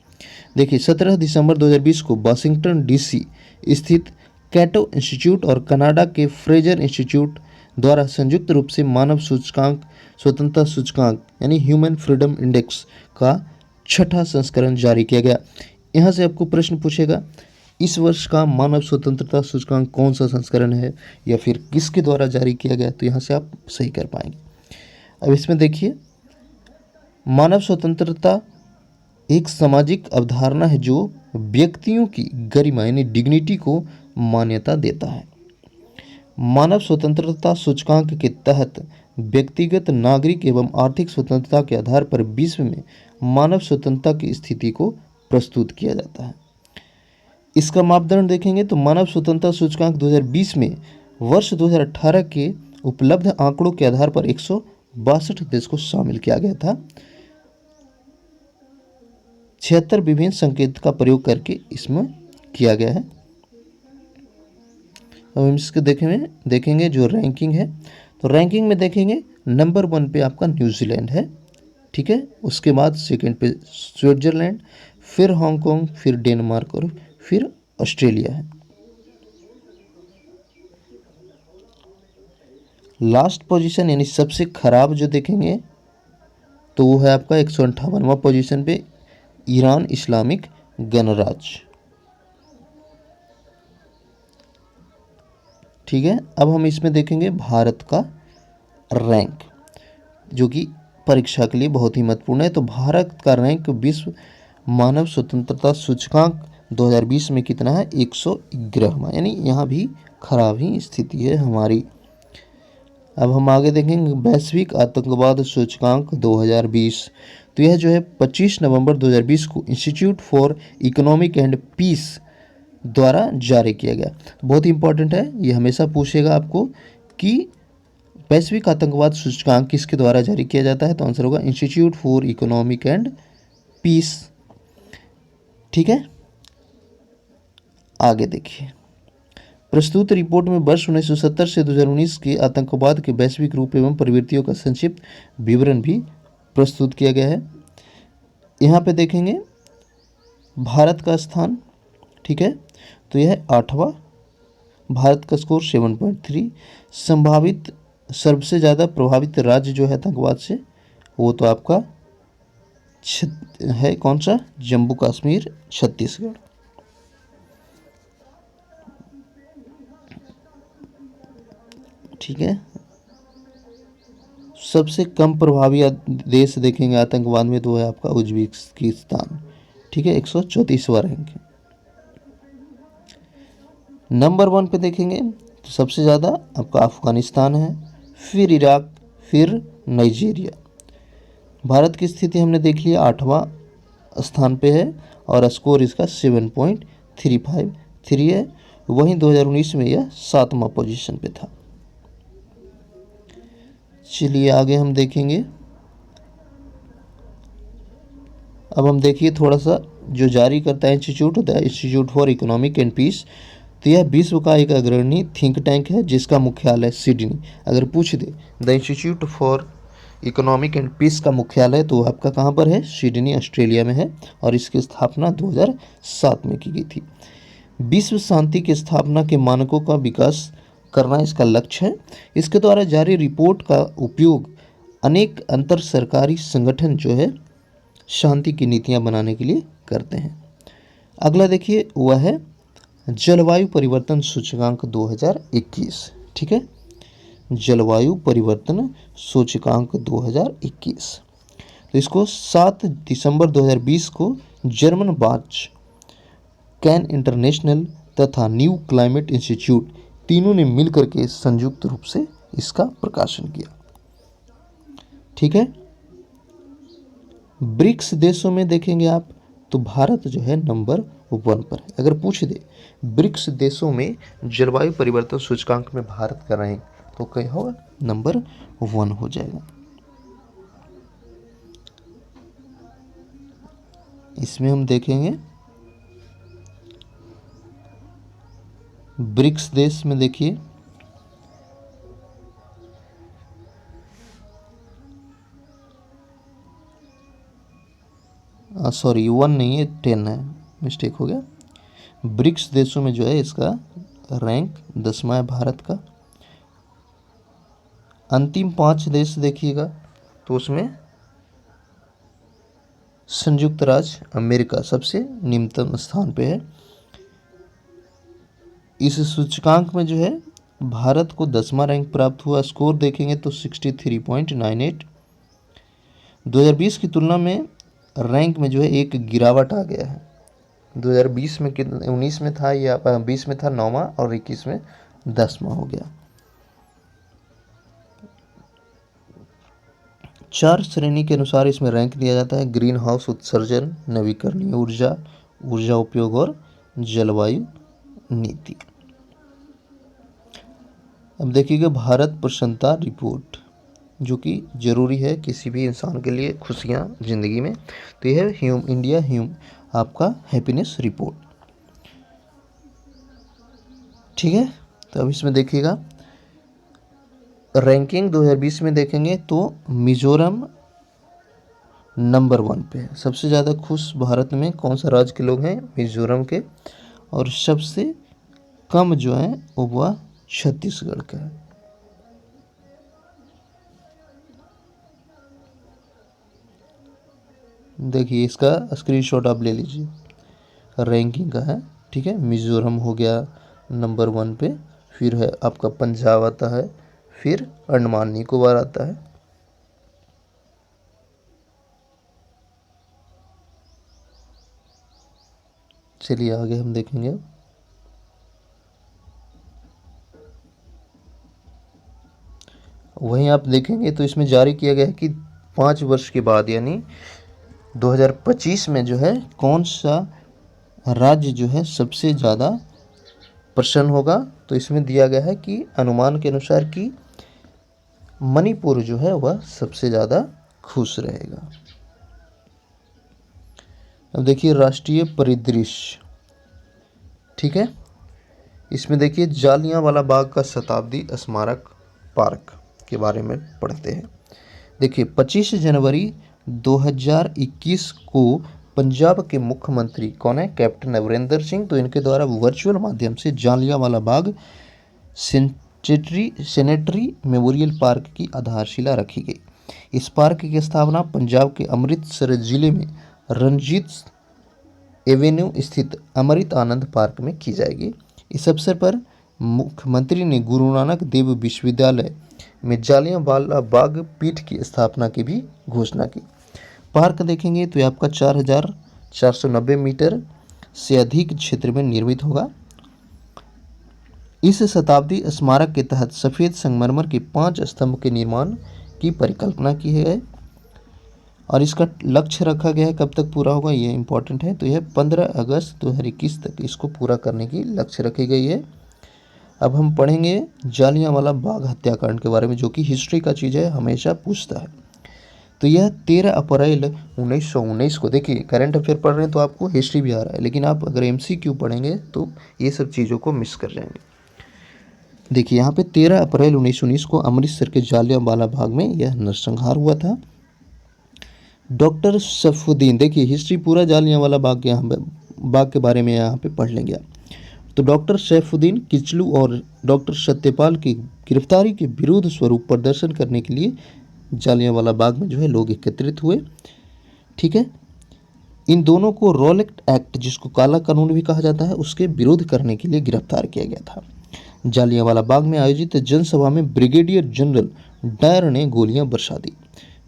देखिए, 17 दिसंबर 2020 को वाशिंगटन डीसी स्थित कैटो इंस्टीट्यूट और कनाडा के फ्रेजर इंस्टीट्यूट द्वारा संयुक्त रूप से मानव सूचकांक स्वतंत्रता सूचकांक यानी ह्यूमन फ्रीडम इंडेक्स का 6ठा संस्करण जारी किया गया। यहाँ से आपको प्रश्न पूछेगा, इस वर्ष का मानव स्वतंत्रता सूचकांक कौन सा संस्करण है या फिर किसके द्वारा जारी किया गया, तो यहाँ से आप सही कर पाएंगे। अब इसमें देखिए, मानव स्वतंत्रता एक सामाजिक अवधारणा है जो व्यक्तियों की गरिमा यानी डिग्निटी को मान्यता देता है। मानव स्वतंत्रता सूचकांक के तहत व्यक्तिगत, नागरिक एवं आर्थिक स्वतंत्रता के आधार पर विश्व में मानव स्वतंत्रता की स्थिति को प्रस्तुत किया जाता है। इसका मापदंड देखेंगे तो मानव स्वतंत्रता सूचकांक 2020 में वर्ष 2018 के उपलब्ध आंकड़ों के आधार पर 162 देश को शामिल किया गया था। 76 विभिन्न संकेत का प्रयोग करके इसमें किया गया है। अब हम इसके देखेंगे जो रैंकिंग है, तो रैंकिंग में देखेंगे नंबर 1 पे आपका न्यूजीलैंड है, ठीक है, उसके बाद सेकंड पे स्विट्जरलैंड, फिर हांगकांग, फिर डेनमार्क और फिर ऑस्ट्रेलिया है। लास्ट पोजीशन यानी सबसे खराब जो देखेंगे तो वो है आपका 158वां पोजीशन पे ईरान इस्लामिक गणराज्य। ठीक है, अब हम इसमें देखेंगे भारत का रैंक, जो कि परीक्षा के लिए बहुत ही महत्वपूर्ण है। तो भारत का रैंक विश्व मानव स्वतंत्रता सूचकांक 2020 में कितना है, 111वां, यानी यहाँ भी खराब ही स्थिति है हमारी। अब हम आगे देखेंगे वैश्विक आतंकवाद सूचकांक 2020। तो यह जो है 25 नवंबर 2020 को institute for economic and peace द्वारा जारी किया गया। बहुत ही इंपॉर्टेंट है, ये हमेशा पूछेगा आपको कि वैश्विक आतंकवाद सूचकांक किसके द्वारा जारी किया जाता है, तो आंसर होगा institute for economic and peace. ठीक है, आगे देखिए, प्रस्तुत रिपोर्ट में वर्ष 1970 से 2019 के आतंकवाद के वैश्विक रूप एवं प्रवृत्तियों का संक्षिप्त विवरण भी प्रस्तुत किया गया है। यहाँ पे देखेंगे भारत का स्थान, ठीक है, तो यह 8वां, भारत का स्कोर 7.3। संभावित सबसे ज़्यादा प्रभावित राज्य जो है आतंकवाद से, वो तो आपका है कौन सा, जम्मू कश्मीर, छत्तीसगढ़। ठीक है, सबसे कम प्रभावी देश देखेंगे आतंकवाद में, तो है आपका उज्बेकिस्तान, ठीक है, 134वां रैंक है। नंबर 1 पे देखेंगे तो सबसे ज़्यादा आपका अफगानिस्तान है, फिर इराक, फिर नाइजीरिया। भारत की स्थिति हमने देख लिया, 8वां स्थान पे है और स्कोर इसका 7.353 है। वहीं 2019 में यह 7वां पोजीशन पे था। चलिए आगे हम देखेंगे। अब हम देखिए थोड़ा सा जो जारी करता है institute, the institute for economic and peace, तो यह विश्व का एक अग्रणी थिंक टैंक है जिसका मुख्यालय सिडनी। अगर पूछ दे the institute for economic and peace का मुख्यालय, तो आपका कहाँ पर है, सिडनी, ऑस्ट्रेलिया में है और इसकी स्थापना 2007 में की गई थी। विश्व शांति की स्थापना के मानकों का विकास करना इसका लक्ष्य है। इसके द्वारा जारी रिपोर्ट का उपयोग अनेक अंतर सरकारी संगठन जो है शांति की नीतियां बनाने के लिए करते हैं। अगला देखिए वह है जलवायु परिवर्तन सूचकांक 2021, ठीक है, जलवायु परिवर्तन सूचकांक 2021। तो इसको 7 दिसंबर 2020 को जर्मन बाच, कैन इंटरनेशनल तथा न्यू क्लाइमेट इंस्टीट्यूट तीनों ने मिलकर के संयुक्त रूप से इसका प्रकाशन किया। ठीक है, ब्रिक्स देशों में देखेंगे आप तो भारत जो है नंबर 1 पर है। अगर पूछ दे ब्रिक्स देशों में जलवायु परिवर्तन सूचकांक में भारत का रैंक, तो क्या होगा, नंबर 1 हो जाएगा। इसमें हम देखेंगे ब्रिक्स देश में देखिए सॉरी 1 नहीं है 10 है, मिस्टेक हो गया। ब्रिक्स देशों में जो है इसका रैंक 10वां है भारत का। अंतिम 5 देश देखिएगा तो उसमें संयुक्त राज्य अमेरिका सबसे निम्नतम स्थान पे है। इस सूचकांक में जो है भारत को 10वां रैंक प्राप्त हुआ। स्कोर देखेंगे तो 63.98। 2020 की तुलना में रैंक में जो है एक गिरावट आ गया है। 2020 में 19 में था या 20 में था 9वां और 21 में 10वां हो गया। 4 श्रेणी के अनुसार इसमें रैंक दिया जाता है, ग्रीन हाउस उत्सर्जन, नवीकरणीय ऊर्जा, ऊर्जा उपयोग और जलवायु नीति। अब देखिएगा भारत प्रसन्नता रिपोर्ट, जो कि जरूरी है किसी भी इंसान के लिए खुशियां जिंदगी में, तो यह है इंडिया आपका हैप्पीनेस रिपोर्ट। ठीक है, तो अब इसमें देखिएगा रैंकिंग 2020 में देखेंगे तो मिजोरम नंबर 1 पे है। सबसे ज़्यादा खुश भारत में कौन सा राज्य के लोग हैं, मिजोरम के, और सबसे कम जो है वह छत्तीसगढ़ का है। देखिए इसका स्क्रीनशॉट आप ले लीजिए, रैंकिंग का है। ठीक है, मिजोरम हो गया नंबर 1 पे, फिर है आपका पंजाब आता है, फिर अंडमान निकोबार आता है। चलिए आगे हम देखेंगे। वहीं आप देखेंगे तो इसमें जारी किया गया है कि 5 वर्ष के बाद यानी 2025 में जो है कौन सा राज्य जो है सबसे ज़्यादा प्रसन्न होगा। तो इसमें दिया गया है कि अनुमान के अनुसार कि मणिपुर जो है वह सबसे ज़्यादा खुश रहेगा। अब देखिए राष्ट्रीय परिदृश्य, ठीक है, इसमें देखिए जालियांवाला बाग का शताब्दी स्मारक पार्क के बारे में पढ़ते हैं। देखिए 25 जनवरी 2021 को पंजाब के मुख्यमंत्री कौन है, कैप्टन अमरिंदर सिंह, तो इनके द्वारा वर्चुअल माध्यम से Jallianwala Bagh sanitary memorial park की आधारशिला रखी गई। इस पार्क की स्थापना पंजाब के अमृतसर जिले में रंजीत एवेन्यू स्थित अमृत आनंद पार्क में की जाएगी। इस अवसर पर मुख्यमंत्री ने गुरु नानक देव विश्वविद्यालय में जालियांवाला बाग पीठ की स्थापना की भी घोषणा की। पार्क देखेंगे तो ये आपका 4,490 मीटर से अधिक क्षेत्र में निर्मित होगा। इस शताब्दी स्मारक के तहत सफ़ेद संगमरमर के 5 स्तंभ के निर्माण की परिकल्पना की है और इसका लक्ष्य रखा गया है कब तक पूरा होगा, ये इंपॉर्टेंट है। तो यह 15 अगस्त 2021 तक इसको पूरा करने की लक्ष्य रखी गई है। अब हम पढ़ेंगे जालियांवाला बाग हत्याकांड के बारे में, जो कि हिस्ट्री का चीज़ है, हमेशा पूछता है। तो यह 13 अप्रैल 1919 को, देखिए करंट अफेयर पढ़ रहे हैं तो आपको हिस्ट्री भी आ रहा है, लेकिन आप अगर MCQ पढ़ेंगे तो ये सब चीज़ों को मिस कर जाएंगे। देखिए यहाँ पे 13 अप्रैल 1919 को अमृतसर के जालियांवाला बाग में यह नरसंहार हुआ था। डॉक्टर सैफुद्दीन, देखिए हिस्ट्री पूरा जालियांवाला बाग के बाग के बारे में यहाँ पे पढ़ लेंगे आप। तो डॉक्टर सैफुद्दीन किचलू और डॉक्टर सत्यपाल की गिरफ्तारी के विरोध स्वरूप प्रदर्शन करने के लिए जालियांवाला बाग में जो है लोग एकत्रित हुए। ठीक है, इन दोनों को रॉलेट एक्ट, जिसको काला कानून भी कहा जाता है, उसके विरोध करने के लिए गिरफ्तार किया गया था। जालियांवाला बाग में आयोजित जनसभा में ब्रिगेडियर जनरल डायर ने गोलियां बरसा दी।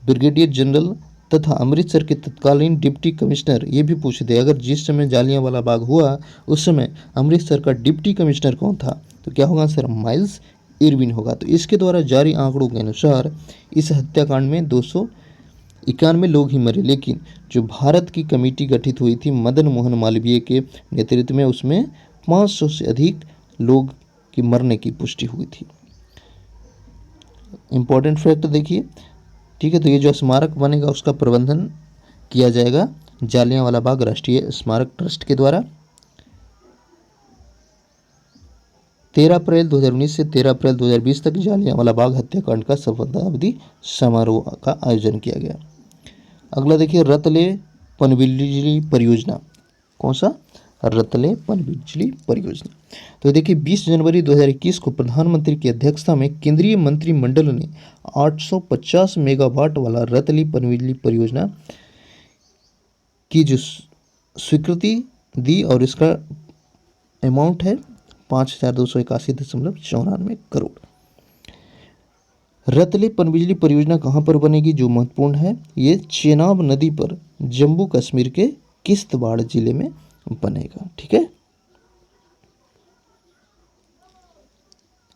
ब्रिगेडियर जनरल तथा अमृतसर के तत्कालीन डिप्टी कमिश्नर, ये भी पूछ दे अगर जिस समय जालियांवाला बाग हुआ उस समय अमृतसर का डिप्टी कमिश्नर कौन था, तो क्या होगा सर, माइल्स इरविन होगा। तो इसके द्वारा जारी आंकड़ों के अनुसार इस हत्याकांड में 291 लोग ही मरे, लेकिन जो भारत की कमेटी गठित हुई थी मदन मोहन मालवीय के नेतृत्व में, उसमें 500 से अधिक लोग की मरने की पुष्टि हुई थी। इंपॉर्टेंट फैक्ट देखिए, ठीक है। तो ये जो स्मारक बनेगा उसका प्रबंधन किया जाएगा जालियांवाला बाग राष्ट्रीय स्मारक ट्रस्ट के द्वारा। 13 अप्रैल 2019 से 13 अप्रैल 2020 तक जालियांवाला बाग हत्याकांड का शताब्दी समारोह का आयोजन किया गया। अगला देखिए रतले पनबिजली परियोजना, कौन सा, रतले पनबिजली परियोजना। तो देखिए 20 जनवरी 2021 को प्रधानमंत्री की अध्यक्षता में केंद्रीय मंत्रिमंडल ने 850 मेगावाट वाला रतली पनबिजली परियोजना की जो स्वीकृति दी और इसका अमाउंट है 5,281.94 करोड़। रतले पनबिजली परियोजना कहाँ पर बनेगी, जो महत्वपूर्ण है, ये चेनाब नदी पर जम्मू कश्मीर के किश्तवाड़ जिले में बनेगा। ठीक है,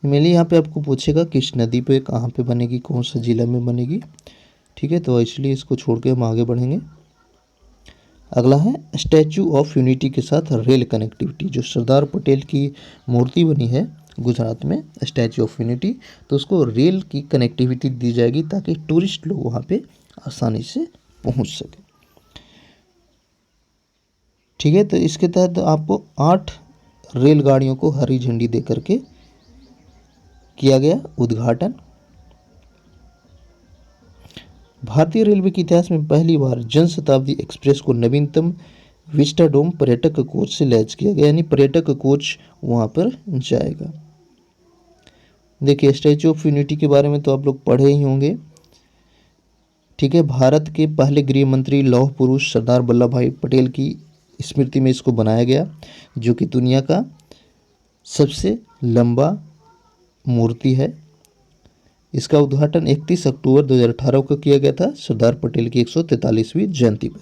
मेनली यहाँ पे आपको पूछेगा किस नदी पे कहाँ पे बनेगी, कौन सा जिला में बनेगी। ठीक है, तो इसलिए इसको छोड़ के हम आगे बढ़ेंगे। अगला है स्टैचू ऑफ यूनिटी के साथ रेल कनेक्टिविटी, जो सरदार पटेल की मूर्ति बनी है गुजरात में स्टैचू ऑफ यूनिटी, तो उसको रेल की कनेक्टिविटी दी जाएगी ताकि टूरिस्ट लोग वहाँ पे आसानी से पहुँच सके। ठीक है, तो इसके तहत आपको 8 रेलगाड़ियों को हरी झंडी दे करके किया गया उद्घाटन। भारतीय रेलवे के इतिहास में पहली बार जनशताब्दी एक्सप्रेस को नवीनतम विस्टाडोम पर्यटक कोच से लैस किया गया, यानी पर्यटक कोच वहां पर जाएगा। देखिए स्टैचू ऑफ यूनिटी के बारे में तो आप लोग पढ़े ही होंगे। ठीक है, भारत के पहले गृह मंत्री लौह पुरुष सरदार वल्लभ भाई पटेल की स्मृति में इसको बनाया गया, जो कि दुनिया का सबसे लंबा मूर्ति है। इसका उद्घाटन 31 अक्टूबर 2018 को किया गया था, सरदार पटेल की 143वीं जयंती पर।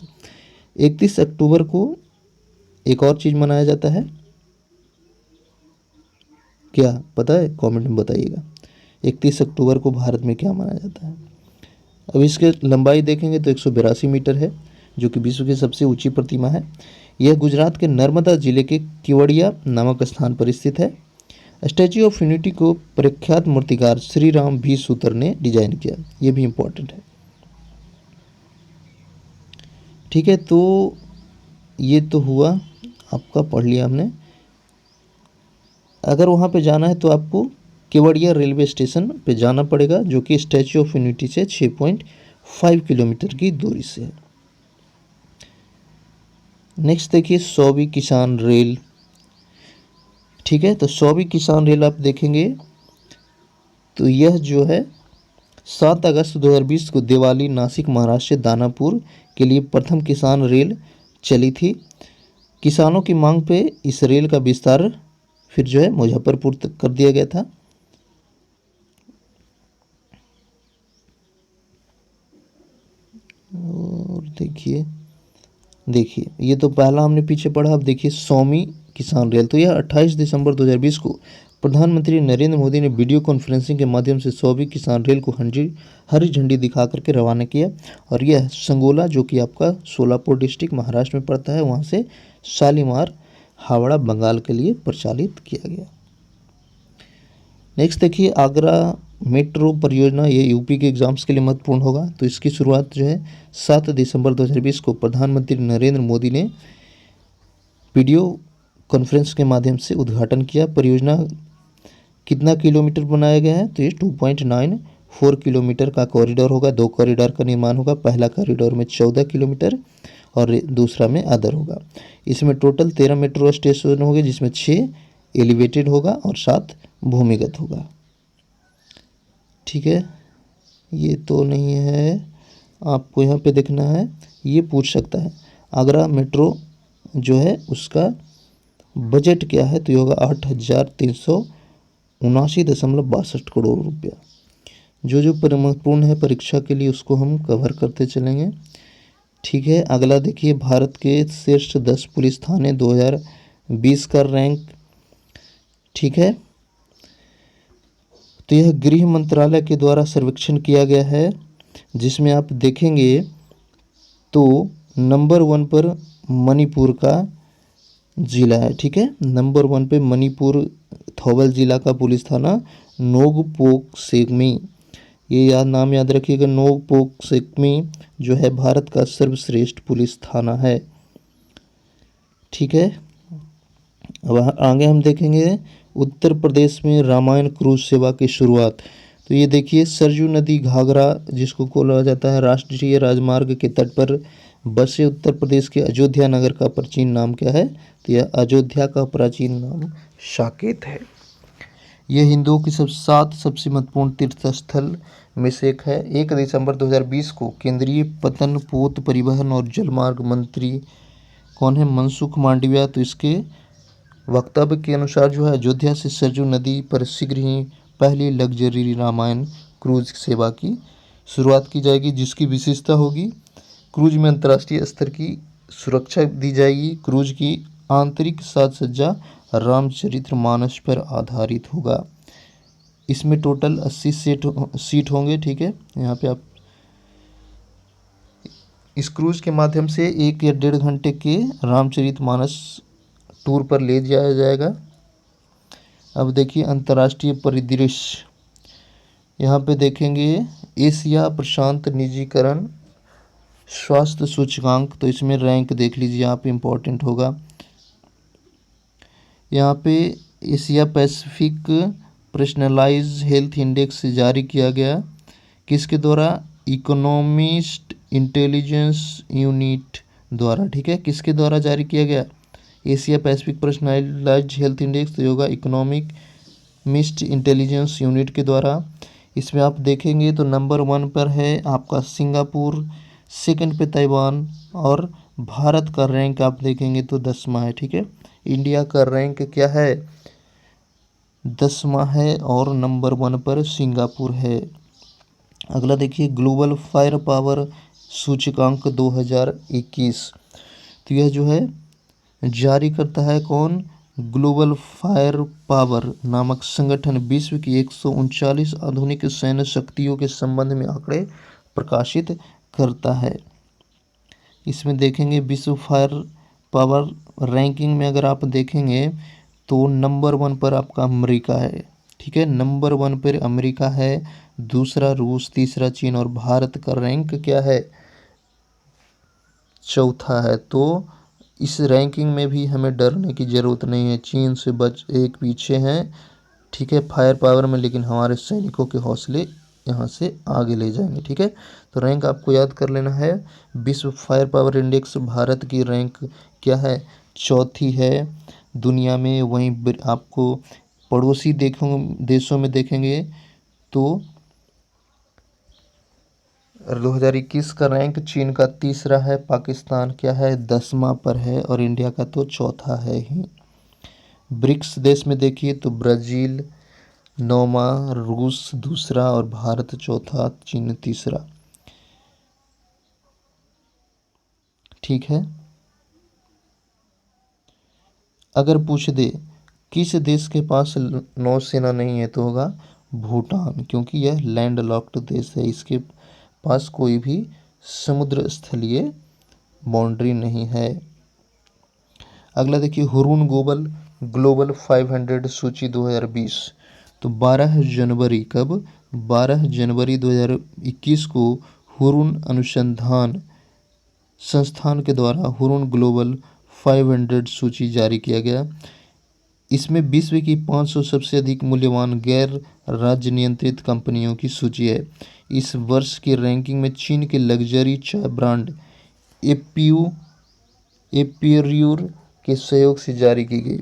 31 अक्टूबर को एक और चीज़ मनाया जाता है, क्या पता है, कमेंट में बताइएगा। 31 अक्टूबर को भारत में क्या मनाया जाता है। अब इसके लंबाई देखेंगे तो 182 मीटर है, जो कि विश्व की सबसे ऊंची प्रतिमा है। यह गुजरात के नर्मदा जिले के केवड़िया नामक स्थान पर स्थित है। स्टैच्यू ऑफ यूनिटी को प्रख्यात मूर्तिकार श्री राम भी सूतर ने डिजाइन किया, ये भी इम्पोर्टेंट है। ठीक है, तो ये तो हुआ आपका, पढ़ लिया हमने। अगर वहाँ पे जाना है तो आपको केवड़िया रेलवे स्टेशन पे जाना पड़ेगा, जो कि स्टैच्यू ऑफ यूनिटी से 6.5 किलोमीटर की दूरी से है। नेक्स्ट देखिए 100वीं किसान रेल। ठीक है, तो 100वीं किसान रेल आप देखेंगे तो यह जो है 7 अगस्त 2020 को दिवाली नासिक महाराष्ट्र से दानापुर के लिए प्रथम किसान रेल चली थी। किसानों की मांग पे इस रेल का विस्तार फिर जो है मुजफ्फरपुर तक कर दिया गया था। और देखिए ये तो पहला हमने पीछे पढ़ा। अब देखिए 100वीं किसान रेल, तो यह 28 दिसंबर 2020 को प्रधानमंत्री नरेंद्र मोदी ने वीडियो कॉन्फ्रेंसिंग के माध्यम से 100वीं किसान रेल को हरी झंडी दिखा करके रवाना किया। और यह संगोला, जो कि आपका सोलापुर डिस्ट्रिक्ट महाराष्ट्र में पड़ता है, वहाँ से शालीमार हावड़ा बंगाल के लिए प्रचालित किया गया। नेक्स्ट देखिए आगरा मेट्रो परियोजना, ये यूपी के एग्जाम्स के लिए महत्वपूर्ण होगा। तो इसकी शुरुआत जो है 7 दिसंबर 2020 को प्रधानमंत्री नरेंद्र मोदी ने वीडियो कॉन्फ्रेंस के माध्यम से उद्घाटन किया। परियोजना कितना किलोमीटर बनाया गया है, तो ये 2.94 किलोमीटर का कॉरिडोर होगा। 2 कॉरिडोर का निर्माण होगा। पहला कॉरिडोर में 14 किलोमीटर और दूसरा में अदर होगा। इसमें टोटल 13 मेट्रो स्टेशन होंगे, जिसमें 6 एलिवेटेड होगा और 7 भूमिगत होगा। ठीक है, ये तो नहीं है, आपको यहाँ पे देखना है, ये पूछ सकता है आगरा मेट्रो जो है उसका बजट क्या है, तो ये होगा 8,379.62 करोड़ रुपया। जो जो महत्वपूर्ण है परीक्षा के लिए उसको हम कवर करते चलेंगे। ठीक है, अगला देखिए भारत के श्रेष्ठ 10 पुलिस थाने 2020 का रैंक। ठीक है, तो यह गृह मंत्रालय के द्वारा सर्वेक्षण किया गया है, जिसमें आप देखेंगे तो नंबर 1 पर मणिपुर का जिला है। ठीक है, नंबर 1 पे मणिपुर थौबल जिला का पुलिस थाना नोकपोक सेगमी, ये नाम याद रखिएगा। नोकपोक सेगमी जो है भारत का सर्वश्रेष्ठ पुलिस थाना है। ठीक है, अब आगे हम देखेंगे उत्तर प्रदेश में रामायण क्रूज सेवा की शुरुआत। तो ये देखिए सरयू नदी घाघरा, जिसको बोला जाता है राष्ट्रीय राजमार्ग के तट पर बसे उत्तर प्रदेश के अयोध्या नगर का प्राचीन नाम क्या है, तो यह अयोध्या का प्राचीन नाम साकेत है। यह हिंदुओं की 7 सबसे महत्वपूर्ण तीर्थ स्थल में से एक है। 1 दिसंबर 2020 को केंद्रीय पतन पोत परिवहन और जलमार्ग मंत्री कौन है, मनसुख मांडविया, तो इसके वक्तव्य के अनुसार जो है अयोध्या से सरयू नदी पर शीघ्र ही पहली लग्जरी रामायण क्रूज सेवा की शुरुआत की जाएगी, जिसकी विशेषता होगी क्रूज में अंतर्राष्ट्रीय स्तर की सुरक्षा दी जाएगी। क्रूज की आंतरिक साज सज्जा रामचरितमानस पर आधारित होगा। इसमें टोटल 80 सीट होंगे। ठीक है, यहाँ पे आप इस क्रूज के माध्यम से 1 या 1.5 घंटे के रामचरितमानस टूर पर ले जाया जाएगा। अब देखिए अंतर्राष्ट्रीय परिदृश्य, यहाँ पे देखेंगे एशिया प्रशांत निजीकरण स्वास्थ्य सूचकांक, तो इसमें रैंक देख लीजिए आप, इम्पोर्टेंट होगा। यहाँ पे Asia Pacific personalise health index जारी किया गया, किसके द्वारा, इकोनॉमिस्ट इंटेलिजेंस यूनिट द्वारा। ठीक है, किसके द्वारा जारी किया गया, Asia Pacific personalise health index, तो होगा इकोनॉमिक मिस्ट इंटेलिजेंस यूनिट के द्वारा। इसमें आप देखेंगे तो नंबर 1 पर है आपका सिंगापुर, सेकंड पे ताइवान, और भारत का रैंक आप देखेंगे तो 10वां है। ठीक है, इंडिया का रैंक क्या है, 10वां है और नंबर 1 पर सिंगापुर है। अगला देखिए ग्लोबल फायर पावर सूचकांक 2021, तो यह जो है जारी करता है कौन, ग्लोबल फायर पावर नामक संगठन विश्व की 139 आधुनिक सैन्य शक्तियों के संबंध में आंकड़े प्रकाशित करता है। इसमें देखेंगे विश्व फायर पावर रैंकिंग में अगर आप देखेंगे तो नंबर 1 पर आपका अमेरिका है। ठीक है, नंबर 1 पर अमेरिका है, दूसरा रूस, तीसरा चीन, और भारत का रैंक क्या है, चौथा है। तो इस रैंकिंग में भी हमें डरने की ज़रूरत नहीं है। चीन से बच एक पीछे हैं, ठीक है, फायर पावर में, लेकिन हमारे सैनिकों के हौसले यहाँ से आगे ले जाएंगे। ठीक है, तो रैंक आपको याद कर लेना है। विश्व फायर पावर इंडेक्स भारत की रैंक क्या है, चौथी है दुनिया में। वहीं आपको पड़ोसी देशों में देखेंगे तो 2021 का रैंक चीन का तीसरा है, पाकिस्तान क्या है 10वां पर है, और इंडिया का तो चौथा है ही। ब्रिक्स देश में देखिए तो ब्राज़ील 9वां, रूस दूसरा और भारत चौथा, चीन तीसरा। ठीक है, अगर पूछ दे किस देश के पास नौसेना नहीं है तो होगा भूटान, क्योंकि यह लैंड लॉक्ड देश है, इसके पास कोई भी समुद्र स्थलीय बाउंड्री नहीं है। अगला देखिए हुरून ग्लोबल 500 सूची 2020। तो 12 जनवरी कब, 12 जनवरी 2021 को हुरून अनुसंधान संस्थान के द्वारा हुरून ग्लोबल 500 सूची जारी किया गया। इसमें विश्व की 500 सबसे अधिक मूल्यवान गैर राज्य नियंत्रित कंपनियों की सूची है। इस वर्ष की रैंकिंग में चीन के लग्जरी चाय ब्रांड एपियोर के सहयोग से जारी की गई।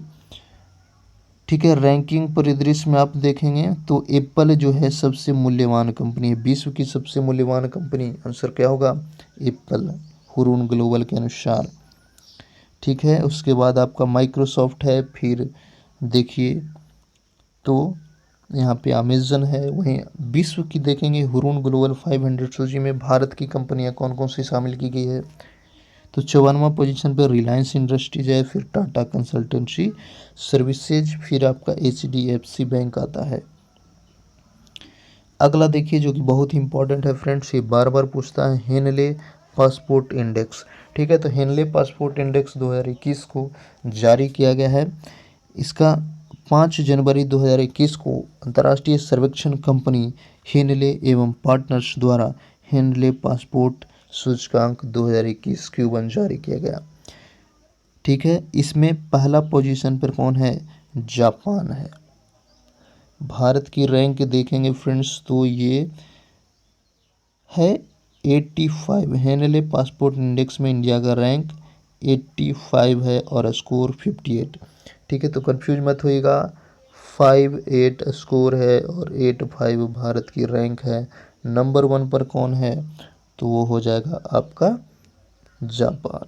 ठीक है, रैंकिंग परिदृश्य में आप देखेंगे तो एप्पल जो है सबसे मूल्यवान कंपनी है, विश्व की सबसे मूल्यवान कंपनी, आंसर क्या होगा एप्पल, हुरून ग्लोबल के अनुसार। ठीक है, उसके बाद आपका माइक्रोसॉफ्ट है, फिर देखिए तो यहाँ पे अमेजन है। वहीं विश्व की देखेंगे हुरून ग्लोबल 500 सूची में भारत की कंपनियां कौन कौन सी शामिल की गई है, तो 54वां पोजीशन पर रिलायंस इंडस्ट्रीज है, फिर टाटा कंसल्टेंसी सर्विसेज, फिर आपका HDFC बैंक आता है। अगला देखिए जो कि बहुत ही इंपॉर्टेंट है फ्रेंड्स, ये बार बार पूछता है, हेनले पासपोर्ट इंडेक्स। ठीक है, तो हेनले पासपोर्ट इंडेक्स 2021 को जारी किया गया है। इसका 5 जनवरी 2021 को अंतर्राष्ट्रीय सर्वेक्षण कंपनी हेनले एवं पार्टनर्स द्वारा हेनले पासपोर्ट सूचकांक 2021 Q1 जारी किया गया। ठीक है, इसमें पहला पोजीशन पर कौन है, जापान है। भारत की रैंक देखेंगे फ्रेंड्स तो ये है 85, हेनले पासपोर्ट इंडेक्स में इंडिया का रैंक 85 है और स्कोर 58। ठीक है, तो कंफ्यूज मत होइएगा, 58 स्कोर है और 85 भारत की रैंक है। नंबर 1 पर कौन है, तो वो हो जाएगा आपका जापान।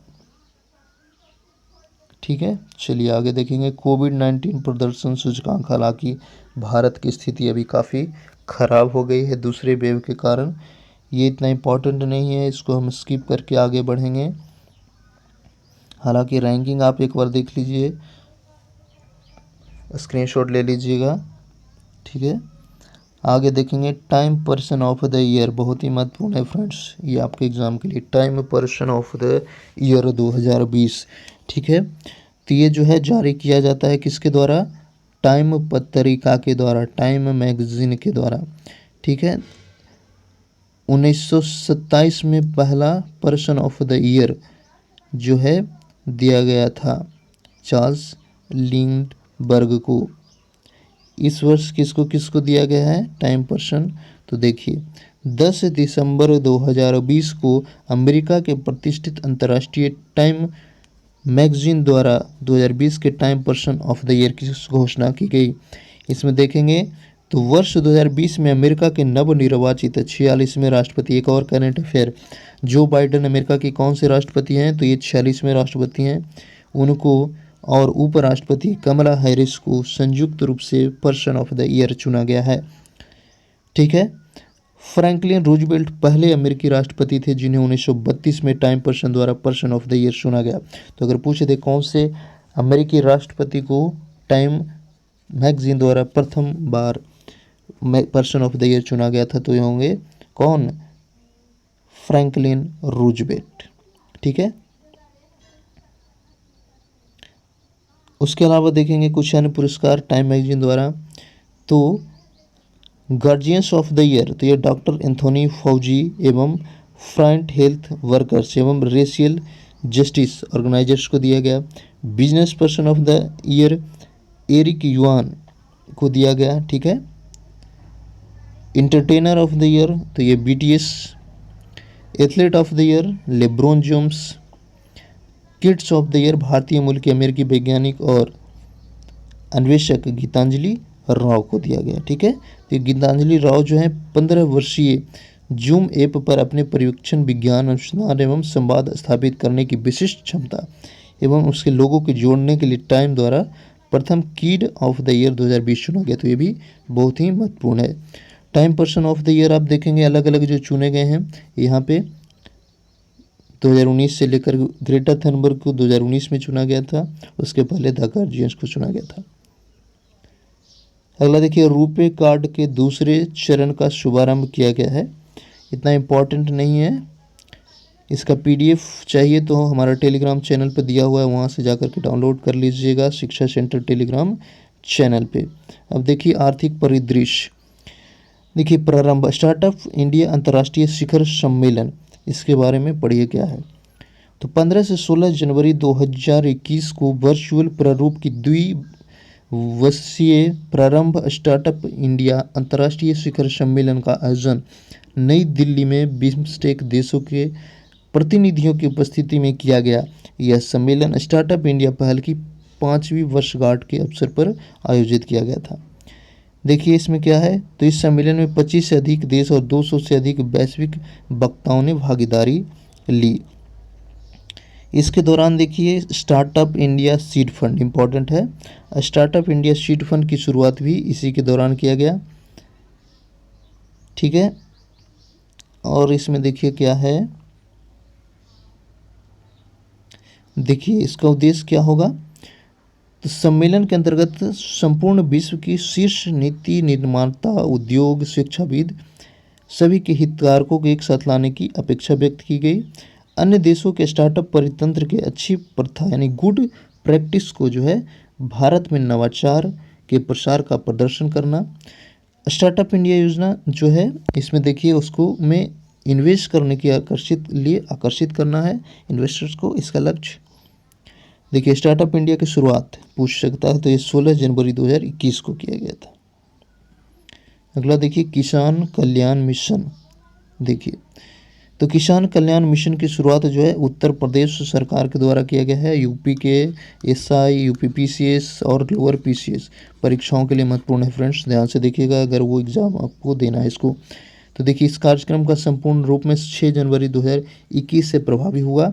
ठीक है, चलिए आगे देखेंगे कोविड-19 प्रदर्शन सूचकांक। हालांकि भारत की स्थिति अभी काफ़ी ख़राब हो गई है दूसरे वेव के कारण, ये इतना इम्पोर्टेंट नहीं है, इसको हम स्किप करके आगे बढ़ेंगे। हालांकि रैंकिंग आप एक बार देख लीजिए, स्क्रीनशॉट ले लीजिएगा। ठीक है, आगे देखेंगे time person of the year, बहुत ही महत्वपूर्ण है फ्रेंड्स ये आपके एग्ज़ाम के लिए, time person of the year 2020। ठीक है, तो ये जो है जारी किया जाता है किसके द्वारा, टाइम पत्रिका के द्वारा, टाइम मैगजीन के द्वारा। ठीक है, 1927 में पहला पर्सन ऑफ द ईयर जो है दिया गया था चार्ल्स लिंडबर्ग को। इस वर्ष किसको किसको दिया गया है टाइम पर्सन, तो देखिए 10 दिसंबर 2020 को अमेरिका के प्रतिष्ठित अंतर्राष्ट्रीय टाइम मैगजीन द्वारा 2020 के time person of the year की घोषणा की गई। इसमें देखेंगे तो वर्ष 2020 में अमेरिका के नवनिर्वाचित 46वें राष्ट्रपति, एक और current affair, Joe Biden America के कौन से राष्ट्रपति हैं, तो ये 46वें राष्ट्रपति हैं, उनको और उपराष्ट्रपति कमला हैरिस को संयुक्त रूप से पर्सन ऑफ द ईयर चुना गया है। ठीक है, फ्रैंकलिन रूजवेल्ट पहले अमेरिकी राष्ट्रपति थे जिन्हें 1932 में टाइम पर्सन द्वारा पर्सन ऑफ द ईयर चुना गया। तो अगर पूछे थे कौन से अमेरिकी राष्ट्रपति को टाइम मैगजीन द्वारा प्रथम बार पर्सन ऑफ द ईयर चुना गया था, तो ये होंगे कौन, फ्रैंकलिन रूजवेल्ट। ठीक है, उसके अलावा देखेंगे कुछ अन्य पुरस्कार टाइम मैगजीन द्वारा, तो गार्जियंस ऑफ द ईयर, तो ये डॉक्टर एंथोनी फौजी एवं फ्रंट हेल्थ वर्कर्स एवं रेशियल जस्टिस ऑर्गेनाइजर्स को दिया गया। Business person of the year Eric Yuan को दिया गया, ठीक है। इंटरटेनर ऑफ द ईयर तो ये BTS. Athlete of the year LeBron James. Kids of the year भारतीय मूल के अमेरिकी वैज्ञानिक और अन्वेषक गीतांजलि राव को दिया गया, ठीक है। तो गीतांजलि राव जो है 15 वर्षीय जूम ऐप पर अपने पर्यवेक्षण, विज्ञान अनुसंधान एवं संवाद स्थापित करने की विशिष्ट क्षमता एवं उसके लोगों को जोड़ने के लिए टाइम द्वारा प्रथम किड ऑफ द ईयर 2020 चुना गया। तो ये भी बहुत ही महत्वपूर्ण है। Time person of the year आप देखेंगे अलग अलग जो चुने गए हैं यहाँ पे 2019 से लेकर ग्रेटा थनबर्ग को 2019 में चुना गया था, उसके पहले द गार्जियंस को चुना गया था। अगला देखिए, रुपे कार्ड के दूसरे चरण का शुभारंभ किया गया है। इतना इम्पोर्टेंट नहीं है, इसका पीडीएफ चाहिए तो हमारा टेलीग्राम चैनल पर दिया हुआ है, वहाँ से जाकर के डाउनलोड कर लीजिएगा, शिक्षा सेंटर टेलीग्राम चैनल पे। अब देखिए आर्थिक परिदृश्य, देखिए प्रारंभ, स्टार्टअप इंडिया अंतर्राष्ट्रीय शिखर सम्मेलन, इसके बारे में पढ़िए क्या है। तो 15 से 16 जनवरी 2021 को वर्चुअल प्रारूप की द्विवर्षीय प्रारंभ स्टार्टअप इंडिया अंतर्राष्ट्रीय शिखर सम्मेलन का आयोजन नई दिल्ली में बिम्स्टेक देशों के प्रतिनिधियों की उपस्थिति में किया गया। यह सम्मेलन स्टार्टअप इंडिया पहल की 5वीं वर्षगांठ के अवसर पर आयोजित किया गया था। देखिए इसमें क्या है, तो इस सम्मेलन में 25 से अधिक देश और 200 से अधिक वैश्विक वक्ताओं ने भागीदारी ली। इसके दौरान देखिए startup India seed fund important है। स्टार्टअप इंडिया सीड फंड की शुरुआत भी इसी के दौरान किया गया, ठीक है। और इसमें देखिए क्या है, देखिए इसका उद्देश्य क्या होगा। तो सम्मेलन के अंतर्गत संपूर्ण विश्व की शीर्ष नीति निर्माता, उद्योग, शिक्षाविद सभी के हितधारकों को एक साथ लाने की अपेक्षा व्यक्त की गई। अन्य देशों के स्टार्टअप परितंत्र के अच्छी प्रथा यानी गुड प्रैक्टिस को जो है भारत में नवाचार के प्रसार का प्रदर्शन करना। स्टार्टअप इंडिया योजना जो है इसमें देखिए उसको में इन्वेस्ट करने की आकर्षित करना है इन्वेस्टर्स को, इसका लक्ष्य। देखिए स्टार्टअप इंडिया की शुरुआत पूछ सकता है, तो ये 16 जनवरी 2021 को किया गया था। अगला देखिए किसान कल्याण मिशन, देखिए तो किसान कल्याण मिशन की शुरुआत जो है उत्तर प्रदेश सरकार के द्वारा किया गया है। यूपी के एसआई, यूपी पीसीएस और लोअर पीसीएस परीक्षाओं के लिए महत्वपूर्ण है फ्रेंड्स, ध्यान से देखिएगा अगर वो एग्ज़ाम आपको देना है इसको। तो देखिए इस कार्यक्रम का संपूर्ण रूप में 6 जनवरी 2021 से प्रभावी हुआ।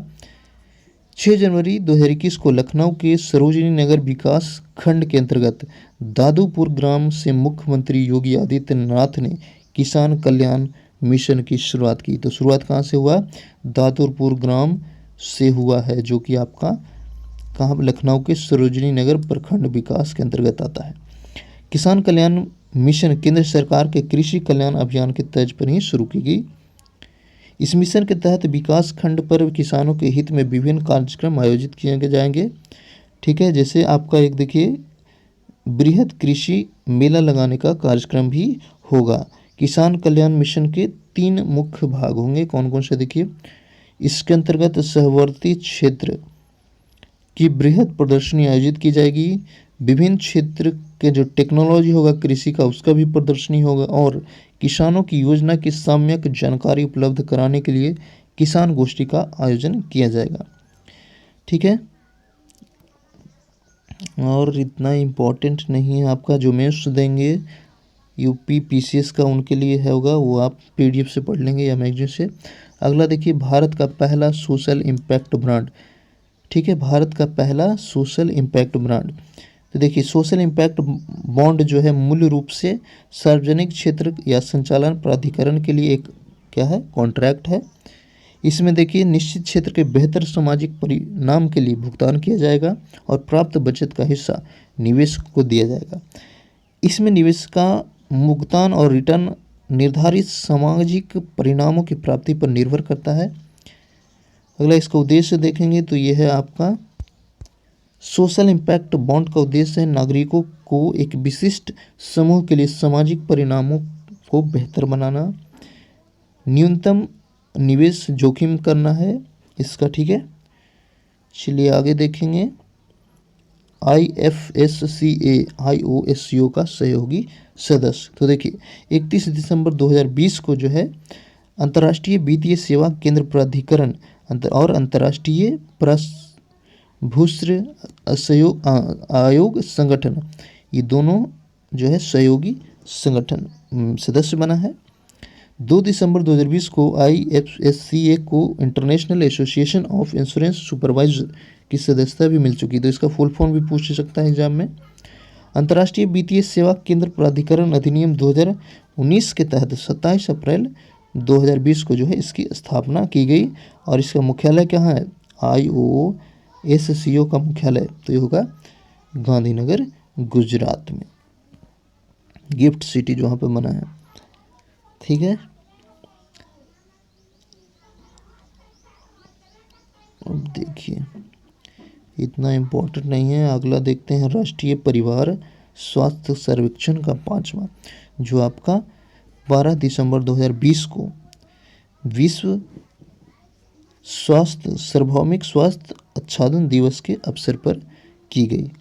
6 जनवरी 2021 को लखनऊ के सरोजनी नगर विकास खंड के अंतर्गत दादूपुर ग्राम से मुख्यमंत्री योगी आदित्यनाथ ने किसान कल्याण मिशन की शुरुआत की। तो शुरुआत कहाँ से हुआ, दादूपुर ग्राम से हुआ है, जो कि आपका कहाँ, लखनऊ के सरोजनी नगर प्रखंड विकास के अंतर्गत आता है। किसान कल्याण मिशन केंद्र सरकार के कृषि कल्याण अभियान के तर्ज पर ही शुरू की गई। इस मिशन के तहत विकास खंड पर किसानों के हित में विभिन्न कार्यक्रम आयोजित किए जाएंगे, ठीक है। जैसे आपका एक देखिए बृहद कृषि मेला लगाने का कार्यक्रम भी होगा। किसान कल्याण मिशन के 3 मुख्य भाग होंगे, कौन कौन से देखिए। इसके अंतर्गत सहवर्ती क्षेत्र की बृहद प्रदर्शनी आयोजित की जाएगी। विभिन्न क्षेत्र के जो टेक्नोलॉजी होगा कृषि का उसका भी प्रदर्शनी होगा, और किसानों की योजना की सम्यक जानकारी उपलब्ध कराने के लिए किसान गोष्ठी का आयोजन किया जाएगा, ठीक है। और इतना इम्पोर्टेंट नहीं है आपका जो मेंस देंगे यूपी पीसीएस का, उनके लिए है होगा, वो आप पीडीएफ से पढ़ लेंगे या मैगजीन से। अगला देखिए भारत का पहला सोशल इम्पैक्ट ब्रांड, ठीक है, भारत का पहला सोशल इम्पैक्ट ब्रांड। तो देखिए सोशल इम्पैक्ट बॉन्ड जो है मूल रूप से सार्वजनिक क्षेत्र या संचालन प्राधिकरण के लिए एक क्या है, कॉन्ट्रैक्ट है। इसमें देखिए निश्चित क्षेत्र के बेहतर सामाजिक परिणाम के लिए भुगतान किया जाएगा और प्राप्त बचत का हिस्सा निवेशक को दिया जाएगा। इसमें निवेश का भुगतान और रिटर्न निर्धारित सामाजिक परिणामों की प्राप्ति पर निर्भर करता है। अगला इसका उद्देश्य देखेंगे तो यह है आपका सोशल इम्पैक्ट बॉन्ड का उद्देश्य है नागरिकों को एक विशिष्ट समूह के लिए सामाजिक परिणामों को बेहतर बनाना, न्यूनतम निवेश जोखिम करना है इसका, ठीक है। चलिए आगे देखेंगे। IFSCA IOSCO का सहयोगी सदस्य। तो देखिए 31 दिसंबर 2020 को जो है अंतर्राष्ट्रीय वित्तीय सेवा केंद्र प्राधिकरण और अंतर्राष्ट्रीय भूस्र सहयोग आयोग संगठन, ये दोनों जो है सहयोगी संगठन सदस्य बना है। 2 दिसंबर 2020 को IFSCA को international association of insurance supervisor की सदस्यता भी मिल चुकी। तो इसका फुल फॉर्म भी पूछ सकता है एग्जाम में। अंतर्राष्ट्रीय वित्तीय सेवा केंद्र प्राधिकरण अधिनियम 2019 के तहत 27 अप्रैल 2020 को जो है इसकी स्थापना की गई और इसका मुख्यालय कहाँ है? IOSCO का मुख्यालय तो ये होगा गांधीनगर गुजरात में, गिफ्ट सिटी जो वहाँ पे बना है। ठीक है, अब देखिए इतना इम्पोर्टेंट नहीं है। अगला देखते हैं राष्ट्रीय परिवार स्वास्थ्य सर्वेक्षण का 5वां, जो आपका 12 दिसंबर 2020 को विश्व स्वास्थ्य सार्वभौमिक स्वास्थ्य आच्छादन दिवस के अवसर पर की गई।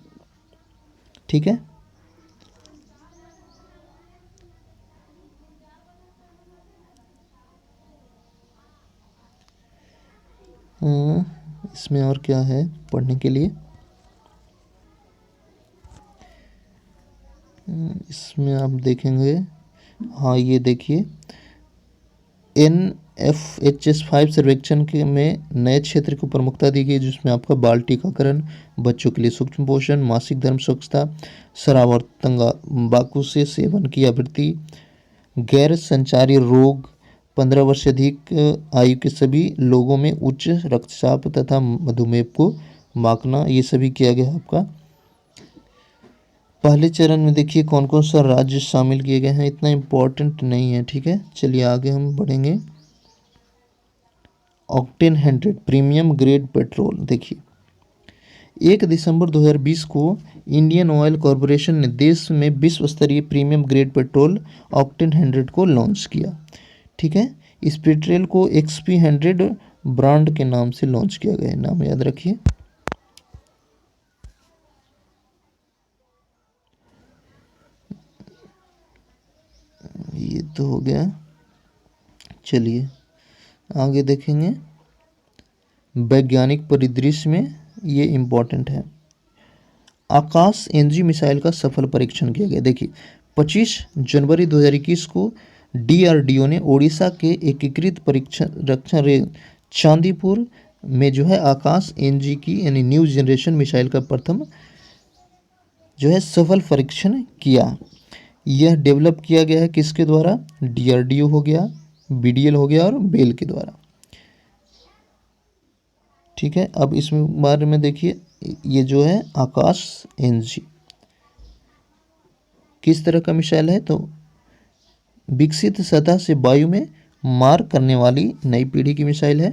ठीक है, इसमें और क्या है पढ़ने के लिए? इसमें आप देखेंगे, हाँ ये देखिए NFHS5 सर्वेक्षण के में नए क्षेत्र को प्रमुखता दी गई, जिसमें आपका बाल टीकाकरण, बच्चों के लिए सूक्ष्म पोषण, मासिक धर्म स्वच्छता, शराब और तंबाकू से सेवन की आवृत्ति, गैर संचारी रोग, 15 वर्ष से अधिक आयु के सभी लोगों में उच्च रक्तचाप तथा मधुमेह को मापना, ये सभी किया गया आपका। पहले चरण में देखिए कौन कौन सा राज्य शामिल किए गए हैं, इतना इम्पोर्टेंट नहीं है। ठीक है, चलिए आगे हम बढ़ेंगे। Octane 100 premium grade petrol. देखिए 1 दिसंबर 2020 को इंडियन ऑयल कॉरपोरेशन ने देश में विश्व स्तरीय प्रीमियम ग्रेड पेट्रोल ऑक्टेन 100 को लॉन्च किया। ठीक है, इस पेट्रोल को XP 100 ब्रांड के नाम से लॉन्च किया गया है, नाम याद रखिए। ये तो हो गया, चलिए आगे देखेंगे। वैज्ञानिक परिदृश्य में ये इम्पोर्टेंट है। आकाश NG मिसाइल का सफल परीक्षण किया गया। देखिए 25 जनवरी 2021 को DRDO ने ओडिशा के एकीकृत परीक्षण चांदीपुर में जो है आकाश NG की यानी न्यू जनरेशन मिसाइल का प्रथम जो है सफल परीक्षण किया। यह डेवलप किया गया है किसके द्वारा? DRDO हो गया, BDL हो गया और बेल के द्वारा। ठीक है, अब इस बारे में देखिए, ये जो है आकाश NG किस तरह का मिसाइल है? तो विकसित सतह से वायु में मार करने वाली नई पीढ़ी की मिसाइल है।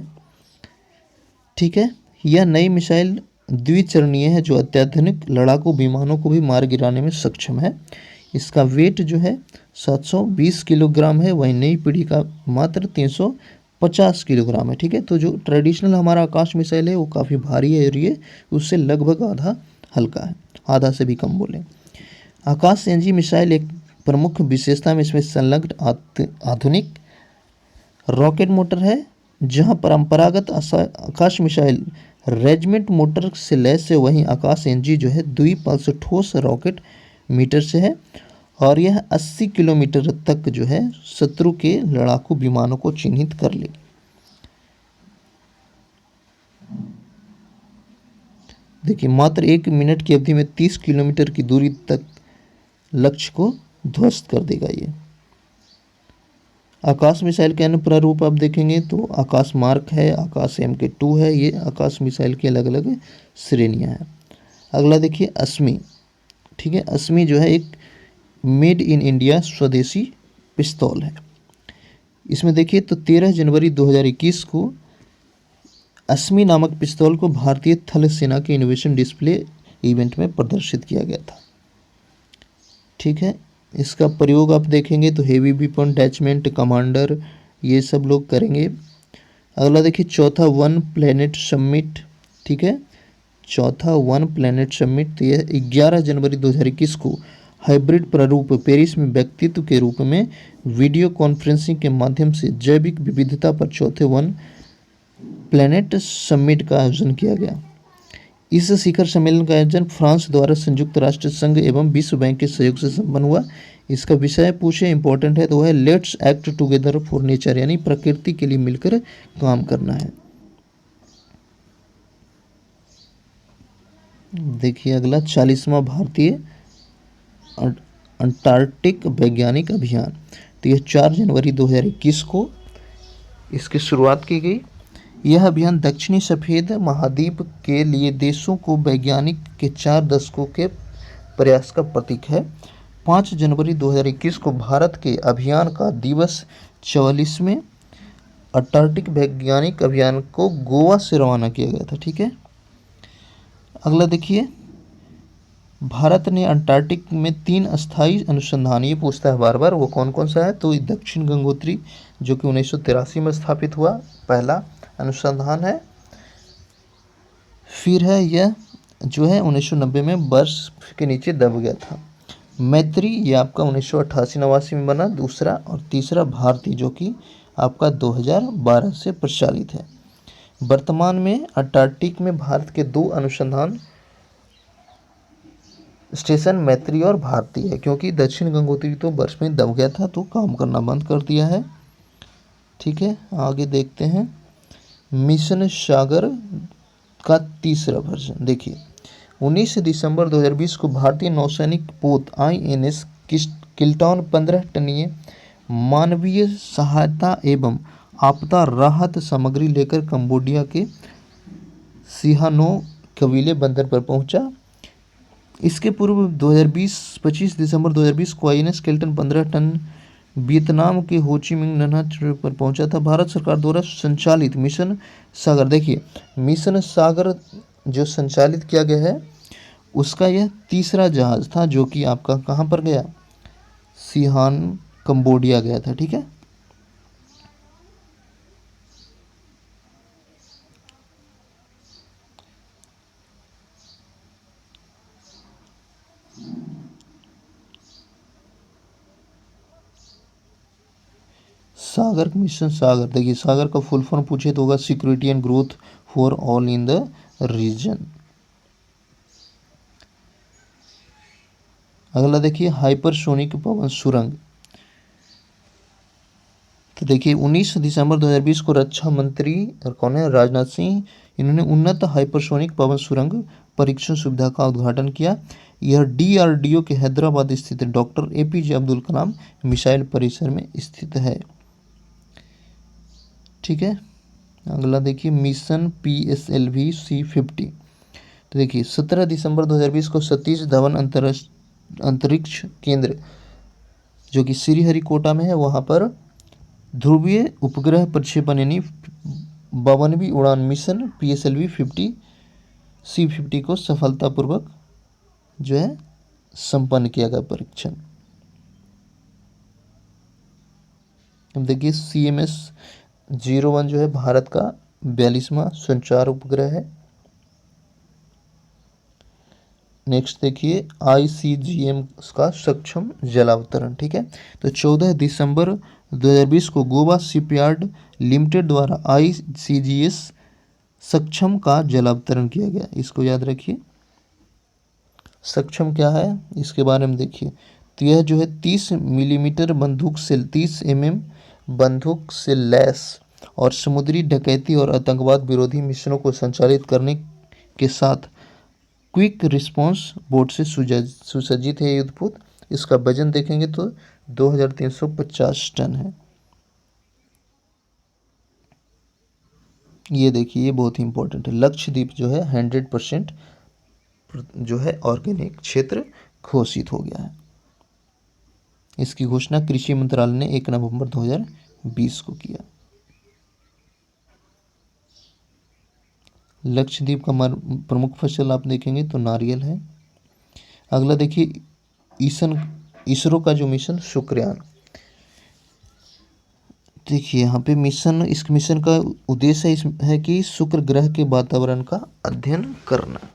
ठीक है, यह नई मिसाइल द्विचरणीय है जो अत्याधुनिक लड़ाकू विमानों को भी मार गिराने में सक्षम है। इसका वेट जो है 720 किलोग्राम है, वहीं नई पीढ़ी का मात्र 350 किलोग्राम है। ठीक है, तो जो ट्रेडिशनल हमारा आकाश मिसाइल है वो काफ़ी भारी है और ये उससे लगभग आधा हल्का है, आधा से भी कम बोले। आकाश NG मिसाइल एक प्रमुख विशेषता में इसमें संलग्न आधुनिक रॉकेट मोटर है, जहां परंपरागत आकाश मिसाइल रेजिमेंट मोटर से लैस है, वहीं आकाश NG जो है द्विपल्स ठोस रॉकेट मीटर से है और यह 80 किलोमीटर तक जो है शत्रु के लड़ाकू विमानों को चिन्हित कर लेगी। देखिए मात्र 1 मिनट की अवधि में 30 किलोमीटर की दूरी तक लक्ष्य को ध्वस्त कर देगा ये। आकाश मिसाइल के अन्य प्रारूप आप देखेंगे तो आकाश मार्क है, आकाश MK2 है, ये आकाश मिसाइल की अलग अलग श्रेणियां हैं। अगला देखिए अस्मी। ठीक है, अस्मी जो है एक मेड इन इंडिया स्वदेशी पिस्तौल है। इसमें देखिए तो 13 जनवरी 2021 को अस्मी नामक पिस्तौल को भारतीय थल सेना के इनोवेशन डिस्प्ले इवेंट में प्रदर्शित किया गया था। ठीक है, इसका प्रयोग आप देखेंगे तो हेवी वेपन अटैचमेंट कमांडर ये सब लोग करेंगे। अगला देखिए चौथा वन प्लेनेट समिट। ठीक है, चौथा वन प्लैनेट समिट, तो यह 11 जनवरी 2021 को हाइब्रिड प्रारूप पेरिस में व्यक्तित्व के रूप में वीडियो कॉन्फ्रेंसिंग के माध्यम से जैविक विविधता पर चौथे वन प्लैनेट समिट का आयोजन किया गया। इस शिखर सम्मेलन का आयोजन फ्रांस द्वारा संयुक्त राष्ट्र संघ एवं विश्व बैंक के सहयोग से संपन्न हुआ। इसका विषय पूछे इंपॉर्टेंट है तो वह है let's act together for nature, यानी प्रकृति के लिए मिलकर काम करना है। देखिए अगला 40वां भारतीय अंटार्कटिक वैज्ञानिक अभियान, तो यह 4 जनवरी 2021 को इसकी शुरुआत की गई। यह अभियान दक्षिणी सफ़ेद महाद्वीप के लिए देशों को वैज्ञानिक के 4 दशकों के प्रयास का प्रतीक है। 5 जनवरी 2021 को भारत के अभियान का दिवस 44वें अंटार्कटिक वैज्ञानिक अभियान को गोवा से रवाना किया गया था। ठीक है, अगला देखिए, भारत ने अंटार्कटिक में 3 अस्थायी अनुसंधान, ये पूछता है बार बार, वो कौन कौन सा है, तो दक्षिण गंगोत्री जो कि 1983 में स्थापित हुआ, पहला अनुसंधान है। फिर है यह जो है 1990 में बर्फ के नीचे दब गया था। मैत्री ये आपका 1988-89 में बना, दूसरा, और तीसरा भारती जो कि आपका 2012 से प्रचलित है। वर्तमान में अंटार्कटिक में भारत के 2 अनुसंधान स्टेशन मैत्री और भारती है, क्योंकि दक्षिण गंगोत्री तो बर्फ में दब गया था तो काम करना बंद कर दिया है। ठीक है, आगे देखते हैं मिशन सागर का तीसरा वर्जन। देखिए 19 दिसंबर 2020 को भारतीय नौसैनिक पोत INS किल्टॉन 15 टनीय मानवीय सहायता एवं आपदा राहत सामग्री लेकर कंबोडिया के सिहानो-कविले बंदर पर पहुंचा। इसके पूर्व 25 दिसंबर 2020 को INS किल्टन 15 टन वियतनाम के हो ची मिन्ह नन्हा पर पहुंचा था। भारत सरकार द्वारा संचालित मिशन सागर, देखिए मिशन सागर जो संचालित किया गया है उसका यह तीसरा जहाज था जो कि आपका कहाँ पर गया, सिहान कंबोडिया गया था। ठीक है, सागर मिशन सागर, देखिए सागर का फुल फॉर्म पूछे तो होगा security and growth for all in the region. अगला देखिए हाइपरसोनिक पवन सुरंग, तो देखिए 19 दिसंबर 2020 को रक्षा मंत्री और कौन है, राजनाथ सिंह, इन्होंने उन्नत हाइपरसोनिक पवन सुरंग परीक्षण सुविधा का उद्घाटन किया। यह DRDO के हैदराबाद स्थित doctor APJ Abdul Kalam missile परिसर में स्थित है। ठीक है, अगला देखिए मिशन PSLV C50, तो देखिए 17 दिसंबर 2020 को सतीश धवन अंतरिक्ष केंद्र जो कि श्रीहरिकोटा में है, वहाँ पर ध्रुवीय उपग्रह प्रक्षेपण यानी 52वीं उड़ान मिशन PSLV C50 को सफलतापूर्वक जो है संपन्न किया गया परीक्षण। अब देखिए CMS-01 जो है भारत का 42वां संचार उपग्रह है। नेक्स्ट देखिए ICGM का सक्षम जलावतरण। ठीक है, तो 14 दिसंबर 2020 को गोवा शिपयार्ड लिमिटेड द्वारा ICGS सक्षम का जलावतरण किया गया। इसको याद रखिए, सक्षम क्या है इसके बारे में देखिए, तो यह जो है 30 मिलीमीटर बंदूक से 30 mm बंदूक से लैस और समुद्री डकैती और आतंकवाद विरोधी मिशनों को संचालित करने के साथ क्विक रिस्पांस बोट से सुसज्जित है युद्धपोत। इसका वजन देखेंगे तो 2350 टन है। ये देखिए, ये बहुत ही इंपॉर्टेंट है। लक्षद्वीप जो है 100% जो है ऑर्गेनिक क्षेत्र घोषित हो गया है। इसकी घोषणा कृषि मंत्रालय ने 1 नवंबर 2020 को किया। लक्षद्वीप का प्रमुख फसल आप देखेंगे तो नारियल है। अगला देखिए इसरो का जो मिशन शुक्रयान, देखिए यहाँ पे मिशन, इस मिशन का उद्देश्य है कि शुक्र ग्रह के वातावरण का अध्ययन करना।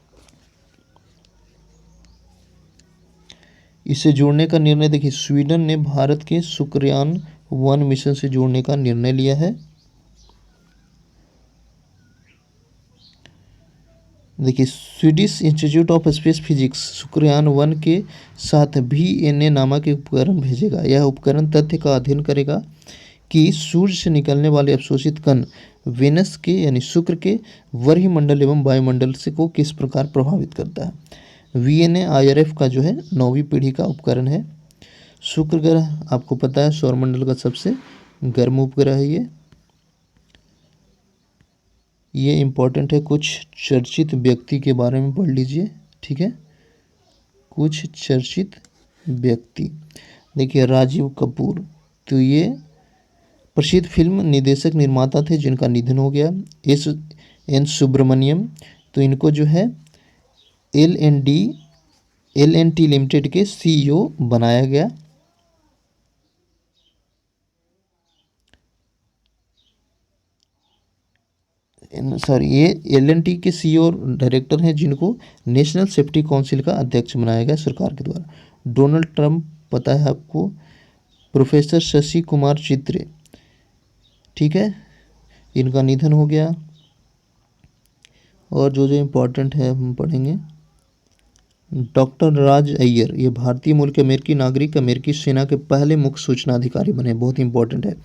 इसे जोड़ने का निर्णय, देखिए स्वीडन ने भारत के शुक्रयान 1 मिशन से जोड़ने का निर्णय लिया है। देखिए Swedish institute of space physics Shukrayaan 1 के साथ VNA नामक एक उपकरण भेजेगा। यह उपकरण तथ्य का अध्ययन करेगा कि सूर्य से निकलने वाले अवशोषित कण वेनस के यानी शुक्र के वरिमंडल एवं वायुमंडल से को किस प्रकार प्रभावित करता है। VNA IRF का जो है 9वीं पीढ़ी का उपकरण है। शुक्र ग्रह आपको पता है सौरमंडल का सबसे गर्म उपग्रह है ये इम्पोर्टेंट है। कुछ चर्चित व्यक्ति के बारे में पढ़ लीजिए, ठीक है। कुछ चर्चित व्यक्ति, देखिए राजीव कपूर, तो ये प्रसिद्ध फिल्म निदेशक निर्माता थे जिनका निधन हो गया। SN सुब्रमण्यम, तो इनको जो है LNT लिमिटेड के CEO बनाया गया। सॉरी, ये LNT के CEO डायरेक्टर हैं जिनको नेशनल सेफ्टी काउंसिल का अध्यक्ष बनाया गया सरकार के द्वारा। डोनाल्ड ट्रंप पता है आपको, प्रोफेसर शशि कुमार चित्रे, ठीक है, इनका निधन हो गया। और जो इम्पोर्टेंट है हम पढ़ेंगे। डॉक्टर राज अय्यर, ये भारतीय मूल के अमेरिकी नागरिक अमेरिकी सेना के पहले मुख्य सूचना अधिकारी बने, बहुत इंपॉर्टेंट है।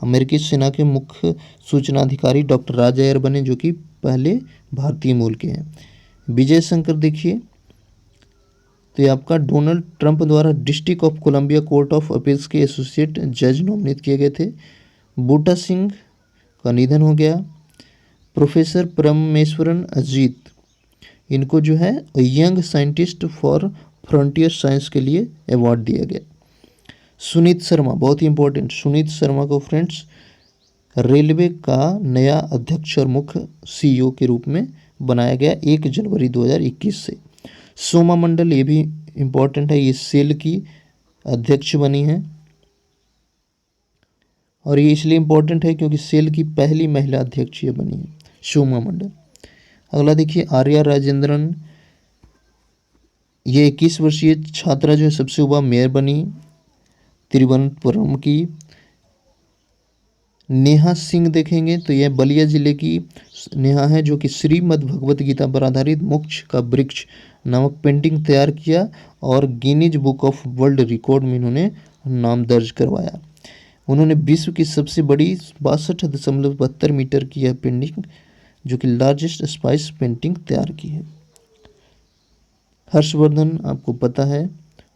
अमेरिकी सेना के मुख्य सूचना अधिकारी डॉक्टर राज अय्यर बने जो कि पहले भारतीय मूल के हैं। विजय शंकर देखिए, तो ये आपका डोनाल्ड ट्रंप द्वारा District of Columbia Court of Appeals के एसोसिएट जज नॉमिनेट किए गए थे। बूटा सिंह का निधन हो गया। प्रोफेसर परमेश्वरन अजीत, इनको जो है young scientist for frontier science के लिए अवार्ड दिया गया। सुनीत शर्मा, बहुत ही इंपॉर्टेंट, सुनीत शर्मा को फ्रेंड्स रेलवे का नया अध्यक्ष और मुख्य CEO के रूप में बनाया गया 1 जनवरी 2021 से। सोमा मंडल, ये भी इम्पोर्टेंट है, ये सेल की अध्यक्ष बनी है और ये इसलिए इम्पोर्टेंट है क्योंकि सेल की पहली महिला अध्यक्ष ये बनी है, सोमा मंडल। अगला देखिए आर्या राजेंद्रन, ये 21 वर्षीय छात्रा जो है सबसे युवा मेयर बनी तिरुवनंतपुरम की। नेहा सिंह देखेंगे तो यह बलिया जिले की नेहा है जो कि श्रीमद् भगवत गीता पर आधारित मोक्ष का वृक्ष नामक पेंटिंग तैयार किया और Guinness book of world record में इन्होंने नाम दर्ज करवाया। उन्होंने विश्व की सबसे बड़ी 62.72 मीटर की यह पेंटिंग जो कि लार्जेस्ट स्पाइस पेंटिंग तैयार की है। हर्षवर्धन आपको पता है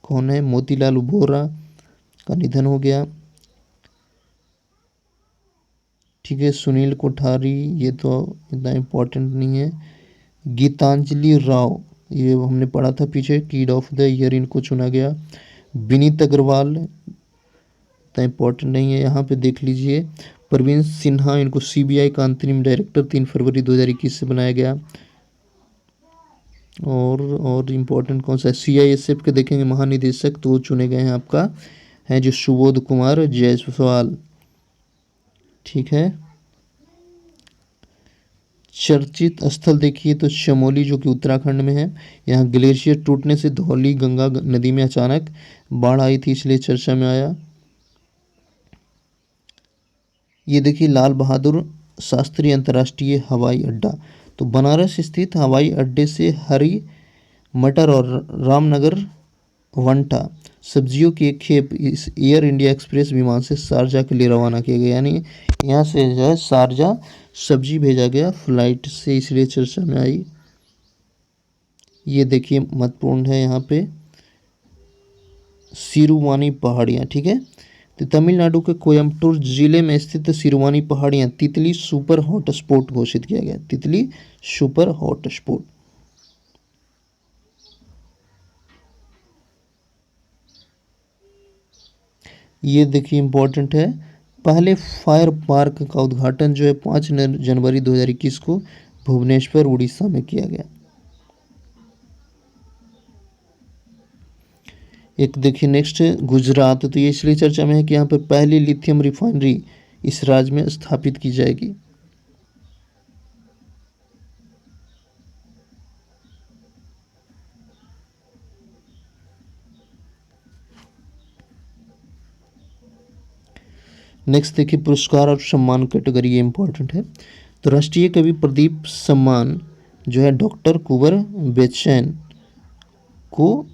कौन है, मोतीलाल वोरा का निधन हो गया, ठीक है। सुनील कोठारी, ये तो इतना इम्पोर्टेंट नहीं है। गीतांजलि राव, ये हमने पढ़ा था पीछे, किड ऑफ द ईयर इनको चुना गया। विनीत अग्रवाल, इतना इम्पोर्टेंट नहीं है, यहाँ पे देख लीजिए। प्रवीण सिन्हा, इनको CBI का अंतरिम डायरेक्टर 3 फरवरी 2021 से बनाया गया। और इम्पोर्टेंट कौन सा है, CISF के देखेंगे महानिदेशक, तो चुने गए हैं आपका है जो सुबोध कुमार जायसवाल, ठीक है। चर्चित स्थल देखिए तो चमोली जो कि उत्तराखंड में है, यहाँ ग्लेशियर टूटने से धौली गंगा नदी में अचानक बाढ़ आई थी इसलिए चर्चा में आया। ये देखिए लाल बहादुर शास्त्री अंतर्राष्ट्रीय हवाई अड्डा, तो बनारस स्थित हवाई अड्डे से हरी मटर और रामनगर वंटा सब्जियों की एक खेप इस एयर इंडिया एक्सप्रेस विमान से शारजा के लिए रवाना किया गया, यानी यहाँ से जो है शारजा सब्जी भेजा गया फ्लाइट से, इसलिए चर्चा में आई। ये देखिए महत्वपूर्ण है यहाँ पे सिरुवानी पहाड़ियाँ, ठीक है। तो तमिलनाडु के कोयम्बटूर जिले में स्थित सिरुवानी पहाड़ियाँ तितली सुपर हॉट स्पॉट घोषित किया गया, तितली सुपर हॉट स्पॉट। ये देखिए इम्पोर्टेंट है, पहले फायर पार्क का उद्घाटन जो है 5 जनवरी 2021 को भुवनेश्वर उड़ीसा में किया गया। एक देखिए नेक्स्ट गुजरात, तो ये इसलिए चर्चा में है कि यहाँ पर पहली लिथियम रिफाइनरी इस राज्य में स्थापित की जाएगी? नेक्स्ट देखिए पुरस्कार और सम्मान कैटेगरी, ये इंपॉर्टेंट है। तो राष्ट्रीय कवि प्रदीप सम्मान जो है डॉक्टर कुंवर बेचैन को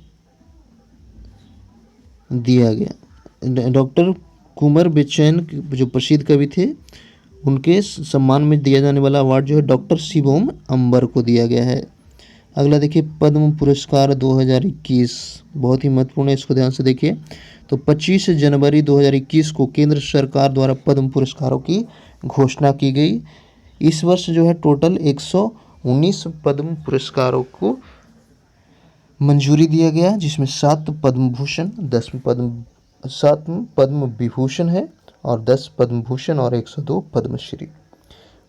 दिया गया। डॉक्टर कुंवर बेचैन जो प्रसिद्ध कवि थे, उनके सम्मान में दिया जाने वाला अवार्ड जो है डॉक्टर शिवोम अंबर को दिया गया है। अगला देखिए पद्म पुरस्कार 2021, बहुत ही महत्वपूर्ण है, इसको ध्यान से देखिए। तो 25 जनवरी 2021 को केंद्र सरकार द्वारा पद्म पुरस्कारों की घोषणा की गई। इस वर्ष जो है टोटल 119 पद्म पुरस्कारों को मंजूरी दिया गया, जिसमें 7 पद्म भूषण, 7 पद्म विभूषण है और 10 पद्म भूषण और 102 पद्मश्री।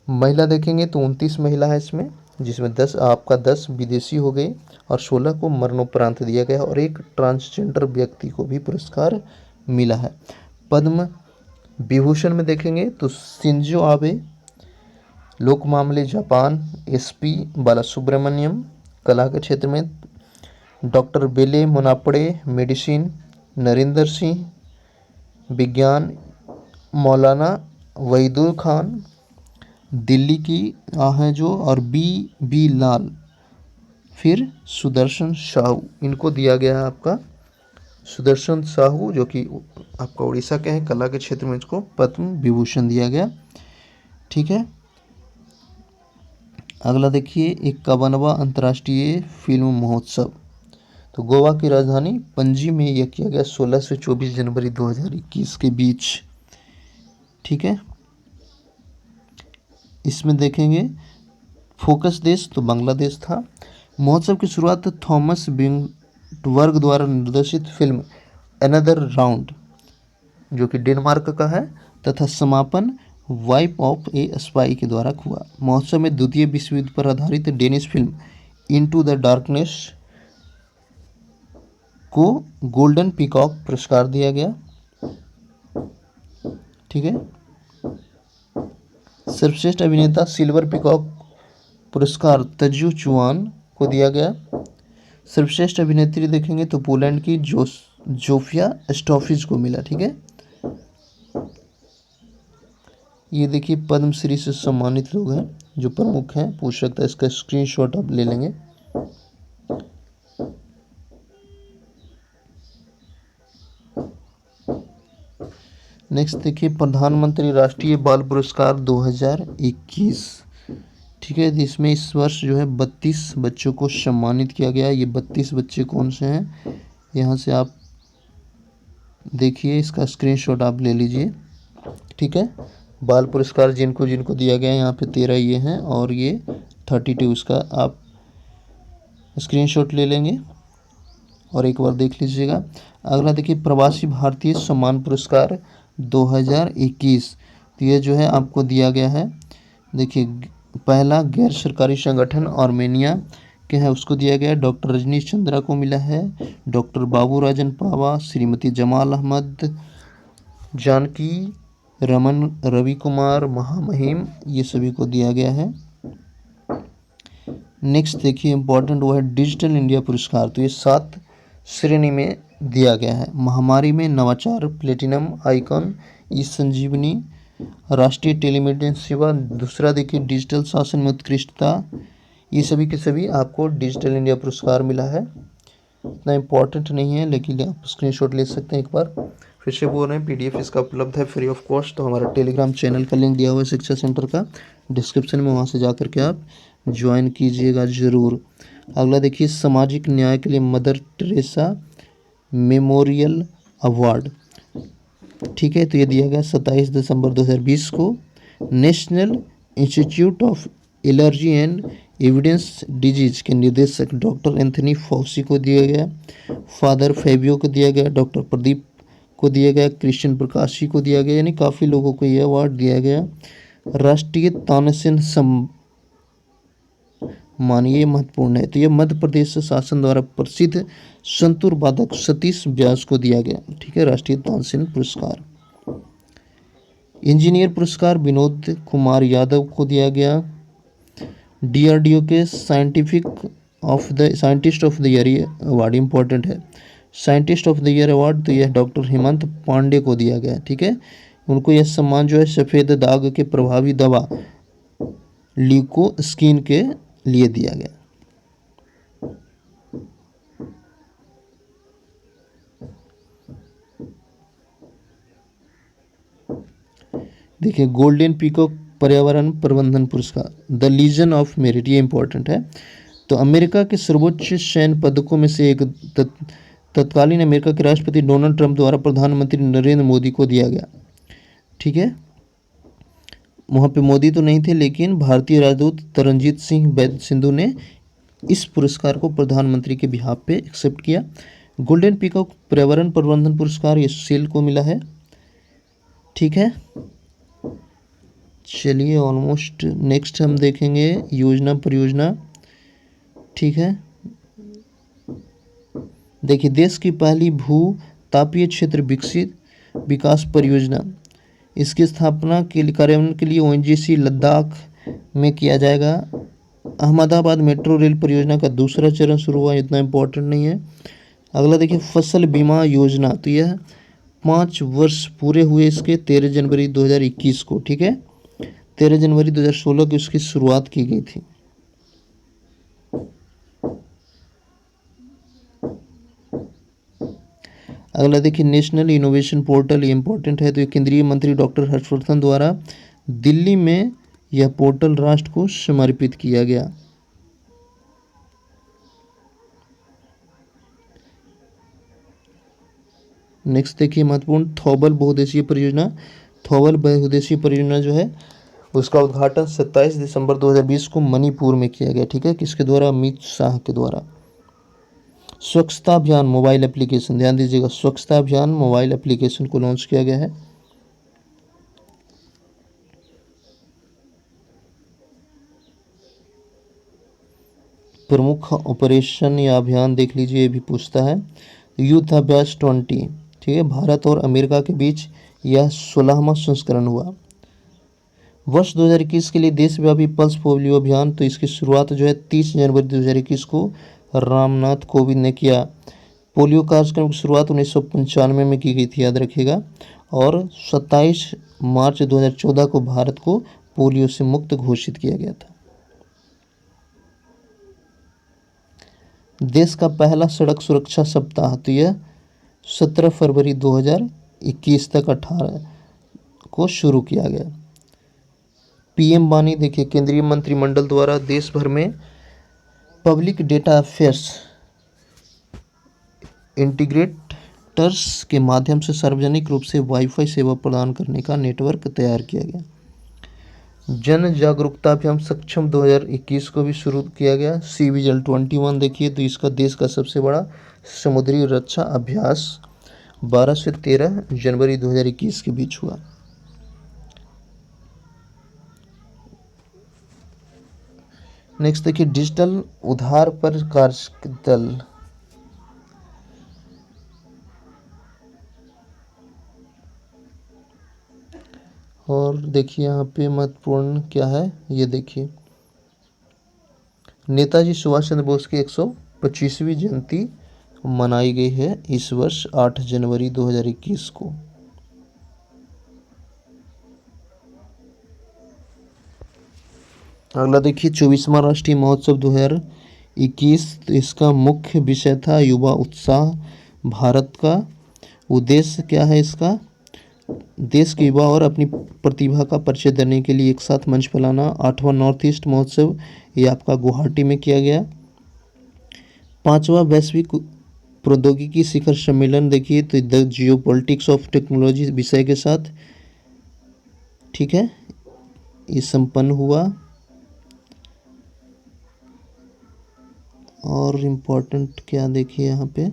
महिला देखेंगे तो 29 महिला है इसमें, जिसमें 10 विदेशी हो गए और 16 को मरणोपरांत दिया गया और एक ट्रांसजेंडर व्यक्ति को भी पुरस्कार मिला है। पद्म विभूषण में देखेंगे तो शिंजो आबे, लोक मामले जापान, एसपी बालासुब्रमण्यम, कला के क्षेत्र में डॉक्टर बेले मोनापड़े, मेडिसिन नरेंद्र सिंह, विज्ञान मौलाना वहीदुल खान, दिल्ली की हैं जो, और बी लाल, फिर सुदर्शन साहू, इनको दिया गया है आपका सुदर्शन साहू जो कि आपका उड़ीसा के हैं, कला के क्षेत्र में इसको पद्म विभूषण दिया गया। ठीक है, अगला देखिए 51वां अंतर्राष्ट्रीय फिल्म महोत्सव। तो गोवा की राजधानी पणजी में यह किया गया 16 से 24 जनवरी 2021 के बीच। ठीक है, इसमें देखेंगे फोकस देश तो बांग्लादेश था। महोत्सव की शुरुआत थॉमस विंटवर्ग द्वारा निर्देशित फिल्म अनदर राउंड जो कि डेनमार्क का है, तथा समापन वाइप ऑफ ए स्पाई के द्वारा हुआ। महोत्सव में द्वितीय विश्व युद्ध पर आधारित Danish film into the darkness को गोल्डन पीकॉक पुरस्कार दिया गया। ठीक है, सर्वश्रेष्ठ अभिनेता सिल्वर पीकॉक पुरस्कार तजू चुआन को दिया गया। सर्वश्रेष्ठ अभिनेत्री देखेंगे तो पोलैंड की जोफिया स्टॉफिज को मिला। ठीक है, ये देखिए पद्मश्री से सम्मानित लोग हैं जो प्रमुख हैं, पूछ सकता है, इसका स्क्रीनशॉट आप ले लेंगे। नेक्स्ट देखिए प्रधानमंत्री राष्ट्रीय बाल पुरस्कार 2021। ठीक है, इसमें इस वर्ष जो है 32 बच्चों को सम्मानित किया गया। ये 32 बच्चे कौन से हैं, यहाँ से आप देखिए, इसका स्क्रीनशॉट आप ले लीजिए। ठीक है, बाल पुरस्कार जिनको जिनको दिया गया है यहाँ पे 13 ये हैं और ये 32, इसका आप स्क्रीनशॉट ले लेंगे और एक बार देख लीजिएगा। अगला देखिए प्रवासी भारतीय सम्मान पुरस्कार 2021। तो ये जो है आपको दिया गया है, देखिए पहला गैर सरकारी संगठन आर्मेनिया के है, उसको दिया गया है, डॉक्टर रजनीश चंद्रा को मिला है, डॉक्टर बाबू राजन पावा, श्रीमती जमाल अहमद, जानकी रमन, रवि कुमार महामहिम, ये सभी को दिया गया है। नेक्स्ट देखिए इंपॉर्टेंट वो है डिजिटल इंडिया पुरस्कार। तो ये 7 श्रेणी में दिया गया है। महामारी में नवाचार प्लेटिनम आइकॉन, ई संजीवनी, राष्ट्रीय टेलीमेडिसिन सेवा, दूसरा देखिए डिजिटल शासन में उत्कृष्टता, ये सभी के सभी आपको डिजिटल इंडिया पुरस्कार मिला है। इतना इम्पोर्टेंट नहीं है लेकिन आप स्क्रीनशॉट ले सकते हैं। एक बार फिर से बोल रहे हैं, पीडीएफ इसका उपलब्ध है फ्री ऑफ कॉस्ट। तो हमारा टेलीग्राम चैनल का लिंक दिया हुआ है शिक्षा सेंटर का डिस्क्रिप्शन में, वहाँ से जा कर के आप ज्वाइन कीजिएगा ज़रूर। अगला देखिए सामाजिक न्याय के लिए मदर टेरेसा मेमोरियल अवार्ड। ठीक है, तो ये दिया गया 27 दिसंबर 2020 को। National institute of allergy and evidence disease के निदेशक डॉक्टर एंथनी फॉसी को दिया गया, फादर फेबियो को दिया गया, डॉक्टर प्रदीप को दिया गया, क्रिश्चियन प्रकाशी को दिया गया, यानी काफ़ी लोगों को यह अवार्ड दिया गया। राष्ट्रीय तानसेन मानिए महत्वपूर्ण है, तो यह मध्य प्रदेश शासन द्वारा प्रसिद्ध संतूर वादक सतीश व्यास को दिया गया। ठीक है, राष्ट्रीय तानसेन पुरस्कार। इंजीनियर पुरस्कार विनोद कुमार यादव को दिया गया। डीआरडीओ के साइंटिस्ट ऑफ द ईयर ये अवार्ड इंपॉर्टेंट है। Scientist of the year award तो यह डॉक्टर हेमंत पांडे को दिया गया, ठीक है। उनको यह सम्मान जो है सफ़ेद दाग के प्रभावी दवा ल्यूको स्किन के लिए दिया गया। देखिए गोल्डन पीकॉक पर्यावरण प्रबंधन पुरस्कार द लीजन ऑफ मेरिट, ये इंपॉर्टेंट है। तो अमेरिका के सर्वोच्च सैन्य पदकों में से एक तत्कालीन अमेरिका के राष्ट्रपति डोनाल्ड ट्रंप द्वारा प्रधानमंत्री नरेंद्र मोदी को दिया गया, ठीक है। वहाँ पे मोदी तो नहीं थे, लेकिन भारतीय राजदूत तरनजीत सिंह बैद सिंधु ने इस पुरस्कार को प्रधानमंत्री के बिहाफ पे एक्सेप्ट किया। गोल्डन पीकॉक पर्यावरण प्रबंधन पुरस्कार ये सेल को मिला है, ठीक है। चलिए ऑलमोस्ट नेक्स्ट हम देखेंगे योजना परियोजना, ठीक है। देखिए देश की पहली भू तापीय क्षेत्र विकसित विकास परियोजना, इसकी स्थापना के लिए कार्यान्वयन के लिए ओएनजीसी लद्दाख में किया जाएगा। अहमदाबाद मेट्रो रेल परियोजना का दूसरा चरण शुरू हुआ, इतना इम्पोर्टेंट नहीं है। अगला देखिए फसल बीमा योजना, तो यह 5 वर्ष पूरे हुए इसके 13 जनवरी 2021 को, ठीक है। 13 जनवरी 2016 को इसकी शुरुआत की गई थी। अगला देखिए नेशनल इनोवेशन पोर्टल, ये इंपॉर्टेंट है। तो ये केंद्रीय मंत्री डॉक्टर हर्षवर्धन द्वारा दिल्ली में यह पोर्टल राष्ट्र को समर्पित किया गया। नेक्स्ट देखिए महत्वपूर्ण थॉबल बहुउद्देशीय परियोजना। थॉबल बहुउद्देशीय परियोजना जो है उसका उद्घाटन 27 दिसंबर 2020 को मणिपुर में किया गया, ठीक है। किसके द्वारा? अमित शाह के द्वारा। स्वच्छता अभियान मोबाइल एप्लीकेशन, ध्यान दीजिएगा, स्वच्छता अभियान मोबाइल एप्लीकेशन को लॉन्च किया गया है। प्रमुख ऑपरेशन या अभियान देख लीजिए, ये भी पूछता है। युद्ध अभ्यास 20, ठीक है, भारत और अमेरिका के बीच यह 16वां संस्करण हुआ। वर्ष 2021 के लिए देशव्यापी पल्स पोलियो अभियान, तो इसकी शुरुआत जो है 30 जनवरी 2021 को रामनाथ कोविंद ने किया। पोलियो कार्यक्रम की शुरुआत 1995 में की गई थी, याद रखिएगा। और 27 मार्च 2014 को भारत को पोलियो से मुक्त घोषित किया गया था। देश का पहला सड़क सुरक्षा सप्ताह, तो यह 17 फरवरी 2021 तक 18 को शुरू किया गया। पीएम वाणी, देखिए केंद्रीय मंत्रिमंडल द्वारा देश भर में पब्लिक डेटा अफेयर्स इंटीग्रेटर्स के माध्यम से सार्वजनिक रूप से वाईफाई सेवा प्रदान करने का नेटवर्क तैयार किया गया। जन जागरूकता अभियान सक्षम 2021 को भी शुरू किया गया। सी विजिल 21 देखिए, तो इसका देश का सबसे बड़ा समुद्री रक्षा अभ्यास 12 से 13 जनवरी 2021 के बीच हुआ। नेक्स्ट देखिए डिजिटल उधार पर कार्यदल, और देखिए यहाँ पे महत्वपूर्ण क्या है ये देखिए, नेताजी सुभाष चंद्र बोस की 125वीं जयंती मनाई गई है इस वर्ष 8 जनवरी 2021 को। अगला देखिए 24वां राष्ट्रीय महोत्सव 2021, तो इसका मुख्य विषय था युवा उत्साह भारत का उद्देश्य क्या है इसका? देश के युवा और अपनी प्रतिभा का परिचय देने के लिए एक साथ मंच फैलाना। 8वां नॉर्थ ईस्ट महोत्सव ये आपका गुवाहाटी में किया गया। 5वां वैश्विक प्रौद्योगिकी शिखर सम्मेलन देखिए, तो the Jio politics of technology विषय के साथ, ठीक है, ये संपन्न हुआ। और इम्पोर्टेंट क्या देखिए यहाँ पे,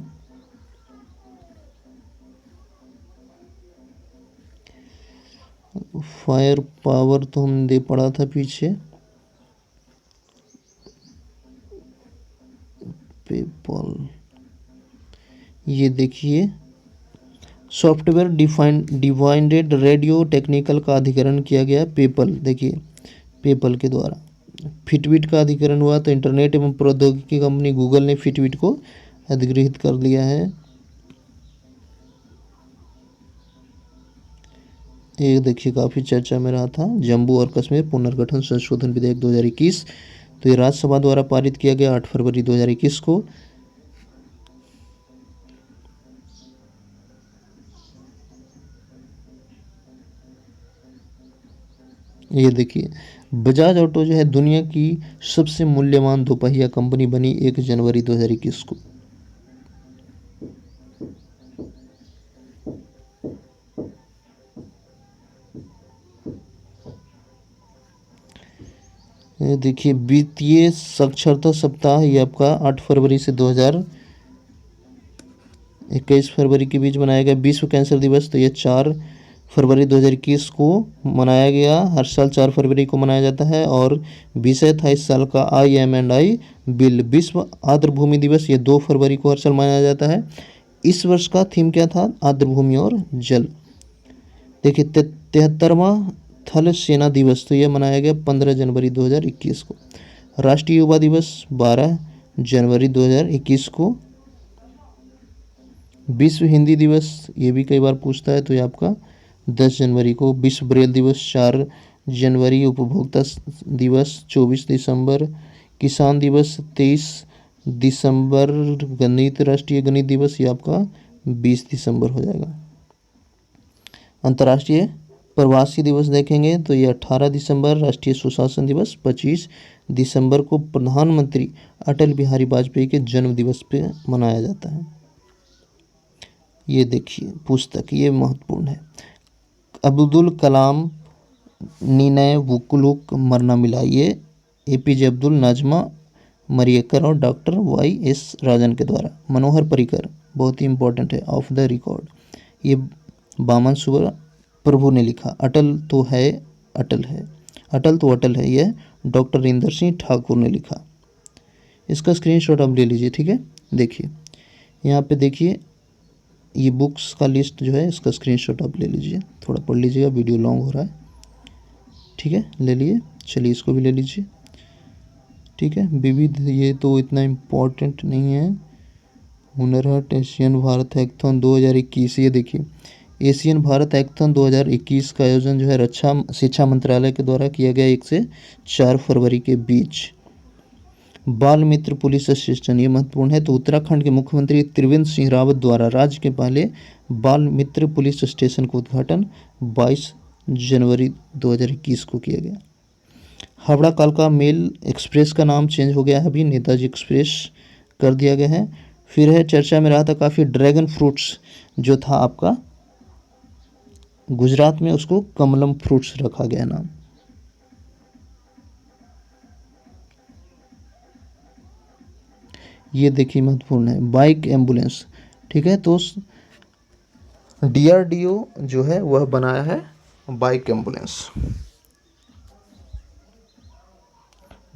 फायर पावर तो हमने दे पड़ा था पीछे। पेपल, ये देखिए सॉफ्टवेयर डिफाइंड रेडियो टेक्निकल का अधिग्रहण किया गया पेपल, देखिए पेपल के द्वारा। फिटबिट का अधिग्रहण हुआ तो इंटरनेट एवं प्रौद्योगिकी कंपनी गूगल ने फिटबिट को अधिग्रहित कर लिया है। ये देखिए काफ़ी चर्चा में रहा था, जम्मू और कश्मीर पुनर्गठन संशोधन विधेयक 2021, तो ये राज्यसभा द्वारा पारित किया गया 8 फरवरी 2021 को। ये देखिए बजाज ऑटो जो है दुनिया की सबसे मूल्यवान दोपहिया कंपनी बनी 1 जनवरी 2021 को। ये देखिए वित्तीय साक्षरता सप्ताह, ये आपका 8 फरवरी से 2021 फरवरी के बीच मनाया गया। विश्व कैंसर दिवस, तो ये 4 फरवरी 2021 को मनाया गया। हर साल 4 फरवरी को मनाया जाता है। और विषय था इस साल का IM&I बिल। विश्व आर्द्रभूमि दिवस, ये 2 फरवरी को हर साल मनाया जाता है। इस वर्ष का थीम क्या था? आर्द्रभूमि और जल। देखिए 73वां थल सेना दिवस, तो यह मनाया गया 15 जनवरी 2021 को। राष्ट्रीय युवा दिवस 12 जनवरी 2021 को। विश्व हिंदी दिवस, ये भी कई बार पूछता है, तो ये आपका 10 जनवरी को। विश्व ब्रेल दिवस 4 जनवरी। उपभोक्ता दिवस 24 दिसंबर। किसान दिवस 23 दिसंबर। गणित राष्ट्रीय गणित दिवस ये आपका 20 दिसंबर हो जाएगा। अंतर्राष्ट्रीय प्रवासी दिवस देखेंगे तो ये 18 दिसंबर। राष्ट्रीय सुशासन दिवस 25 दिसंबर को प्रधानमंत्री अटल बिहारी वाजपेयी के जन्म दिवस पे मनाया जाता है। ये देखिए पुस्तक, ये महत्वपूर्ण है। अब्दुल कलाम नीनय वुकुलुक मरना मिला, ये APJ अब्दुल, नाजमा मरियकर और डॉक्टर YS राजन के द्वारा। मनोहर पर्रिकर बहुत ही इंपॉर्टेंट है, ऑफ द रिकॉर्ड, ये बामन सुब्र प्रभु ने लिखा। अटल तो है, अटल है, अटल तो अटल है, यह डॉक्टर रिंदर सिंह ठाकुर ने लिखा। इसका स्क्रीनशॉट आप ले लीजिए, ठीक है। देखिए यहाँ पे देखिए ये बुक्स का लिस्ट जो है, इसका स्क्रीनशॉट आप ले लीजिए, थोड़ा पढ़ लीजिएगा, वीडियो लॉन्ग हो रहा है, ठीक है, ले लिए। चलिए इसको भी ले लीजिए, ठीक है। विविध, ये तो इतना इम्पोर्टेंट नहीं है। हुनर हाट एशियन भारत हैकाथॉन 2021, ये देखिए एशियन भारत हैकाथॉन 2021 का आयोजन जो है रक्षा शिक्षा मंत्रालय के द्वारा किया गया 1 से 4 फरवरी के बीच। बाल मित्र पुलिस स्टेशन, ये महत्वपूर्ण है। तो उत्तराखंड के मुख्यमंत्री त्रिवेंद्र सिंह रावत द्वारा राज्य के पहले बाल मित्र पुलिस स्टेशन का उद्घाटन 22 जनवरी 2021 को किया गया। हावड़ा कालका मेल एक्सप्रेस का नाम चेंज हो गया है, अभी नेताजी एक्सप्रेस कर दिया गया है। फिर है चर्चा में रहा था काफ़ी ड्रैगन फ्रूट्स जो था आपका गुजरात में, उसको कमलम फ्रूट्स रखा गया नाम। ये देखिए महत्वपूर्ण है, बाइक एम्बुलेंस, ठीक है। तो DRDO जो है वह बनाया है बाइक एम्बुलेंस।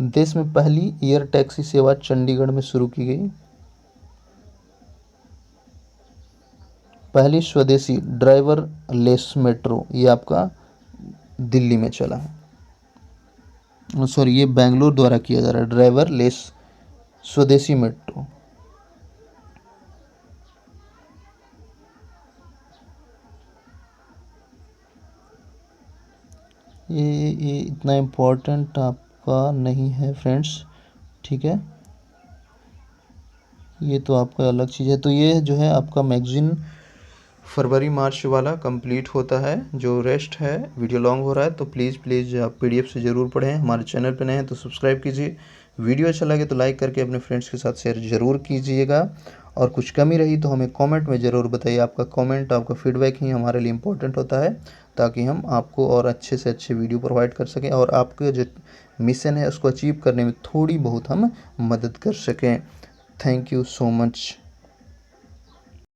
देश में पहली एयर टैक्सी सेवा चंडीगढ़ में शुरू की गई। पहली स्वदेशी ड्राइवर लेस मेट्रो, ये आपका दिल्ली में चला है। सॉरी, ये बेंगलुरु द्वारा किया जा रहा है, ड्राइवर लेस स्वदेशी मेट्रो। ये इतना इम्पोर्टेंट आपका नहीं है फ्रेंड्स, ठीक है, ये तो आपका अलग चीज़ है। तो ये जो है आपका मैगजीन फरवरी मार्च वाला कंप्लीट होता है। जो रेस्ट है, वीडियो लॉन्ग हो रहा है, तो प्लीज़ आप PDF से ज़रूर पढ़ें। हमारे चैनल पे नए हैं तो सब्सक्राइब कीजिए। वीडियो अच्छा लगे तो लाइक करके अपने फ्रेंड्स के साथ शेयर ज़रूर कीजिएगा। और कुछ कमी रही तो हमें कमेंट में ज़रूर बताइए। आपका कमेंट, आपका फीडबैक ही हमारे लिए इम्पोर्टेंट होता है, ताकि हम आपको और अच्छे से अच्छे वीडियो प्रोवाइड कर सकें और आपके जो मिशन है उसको अचीव करने में थोड़ी बहुत हम मदद कर सकें। Thank you so much.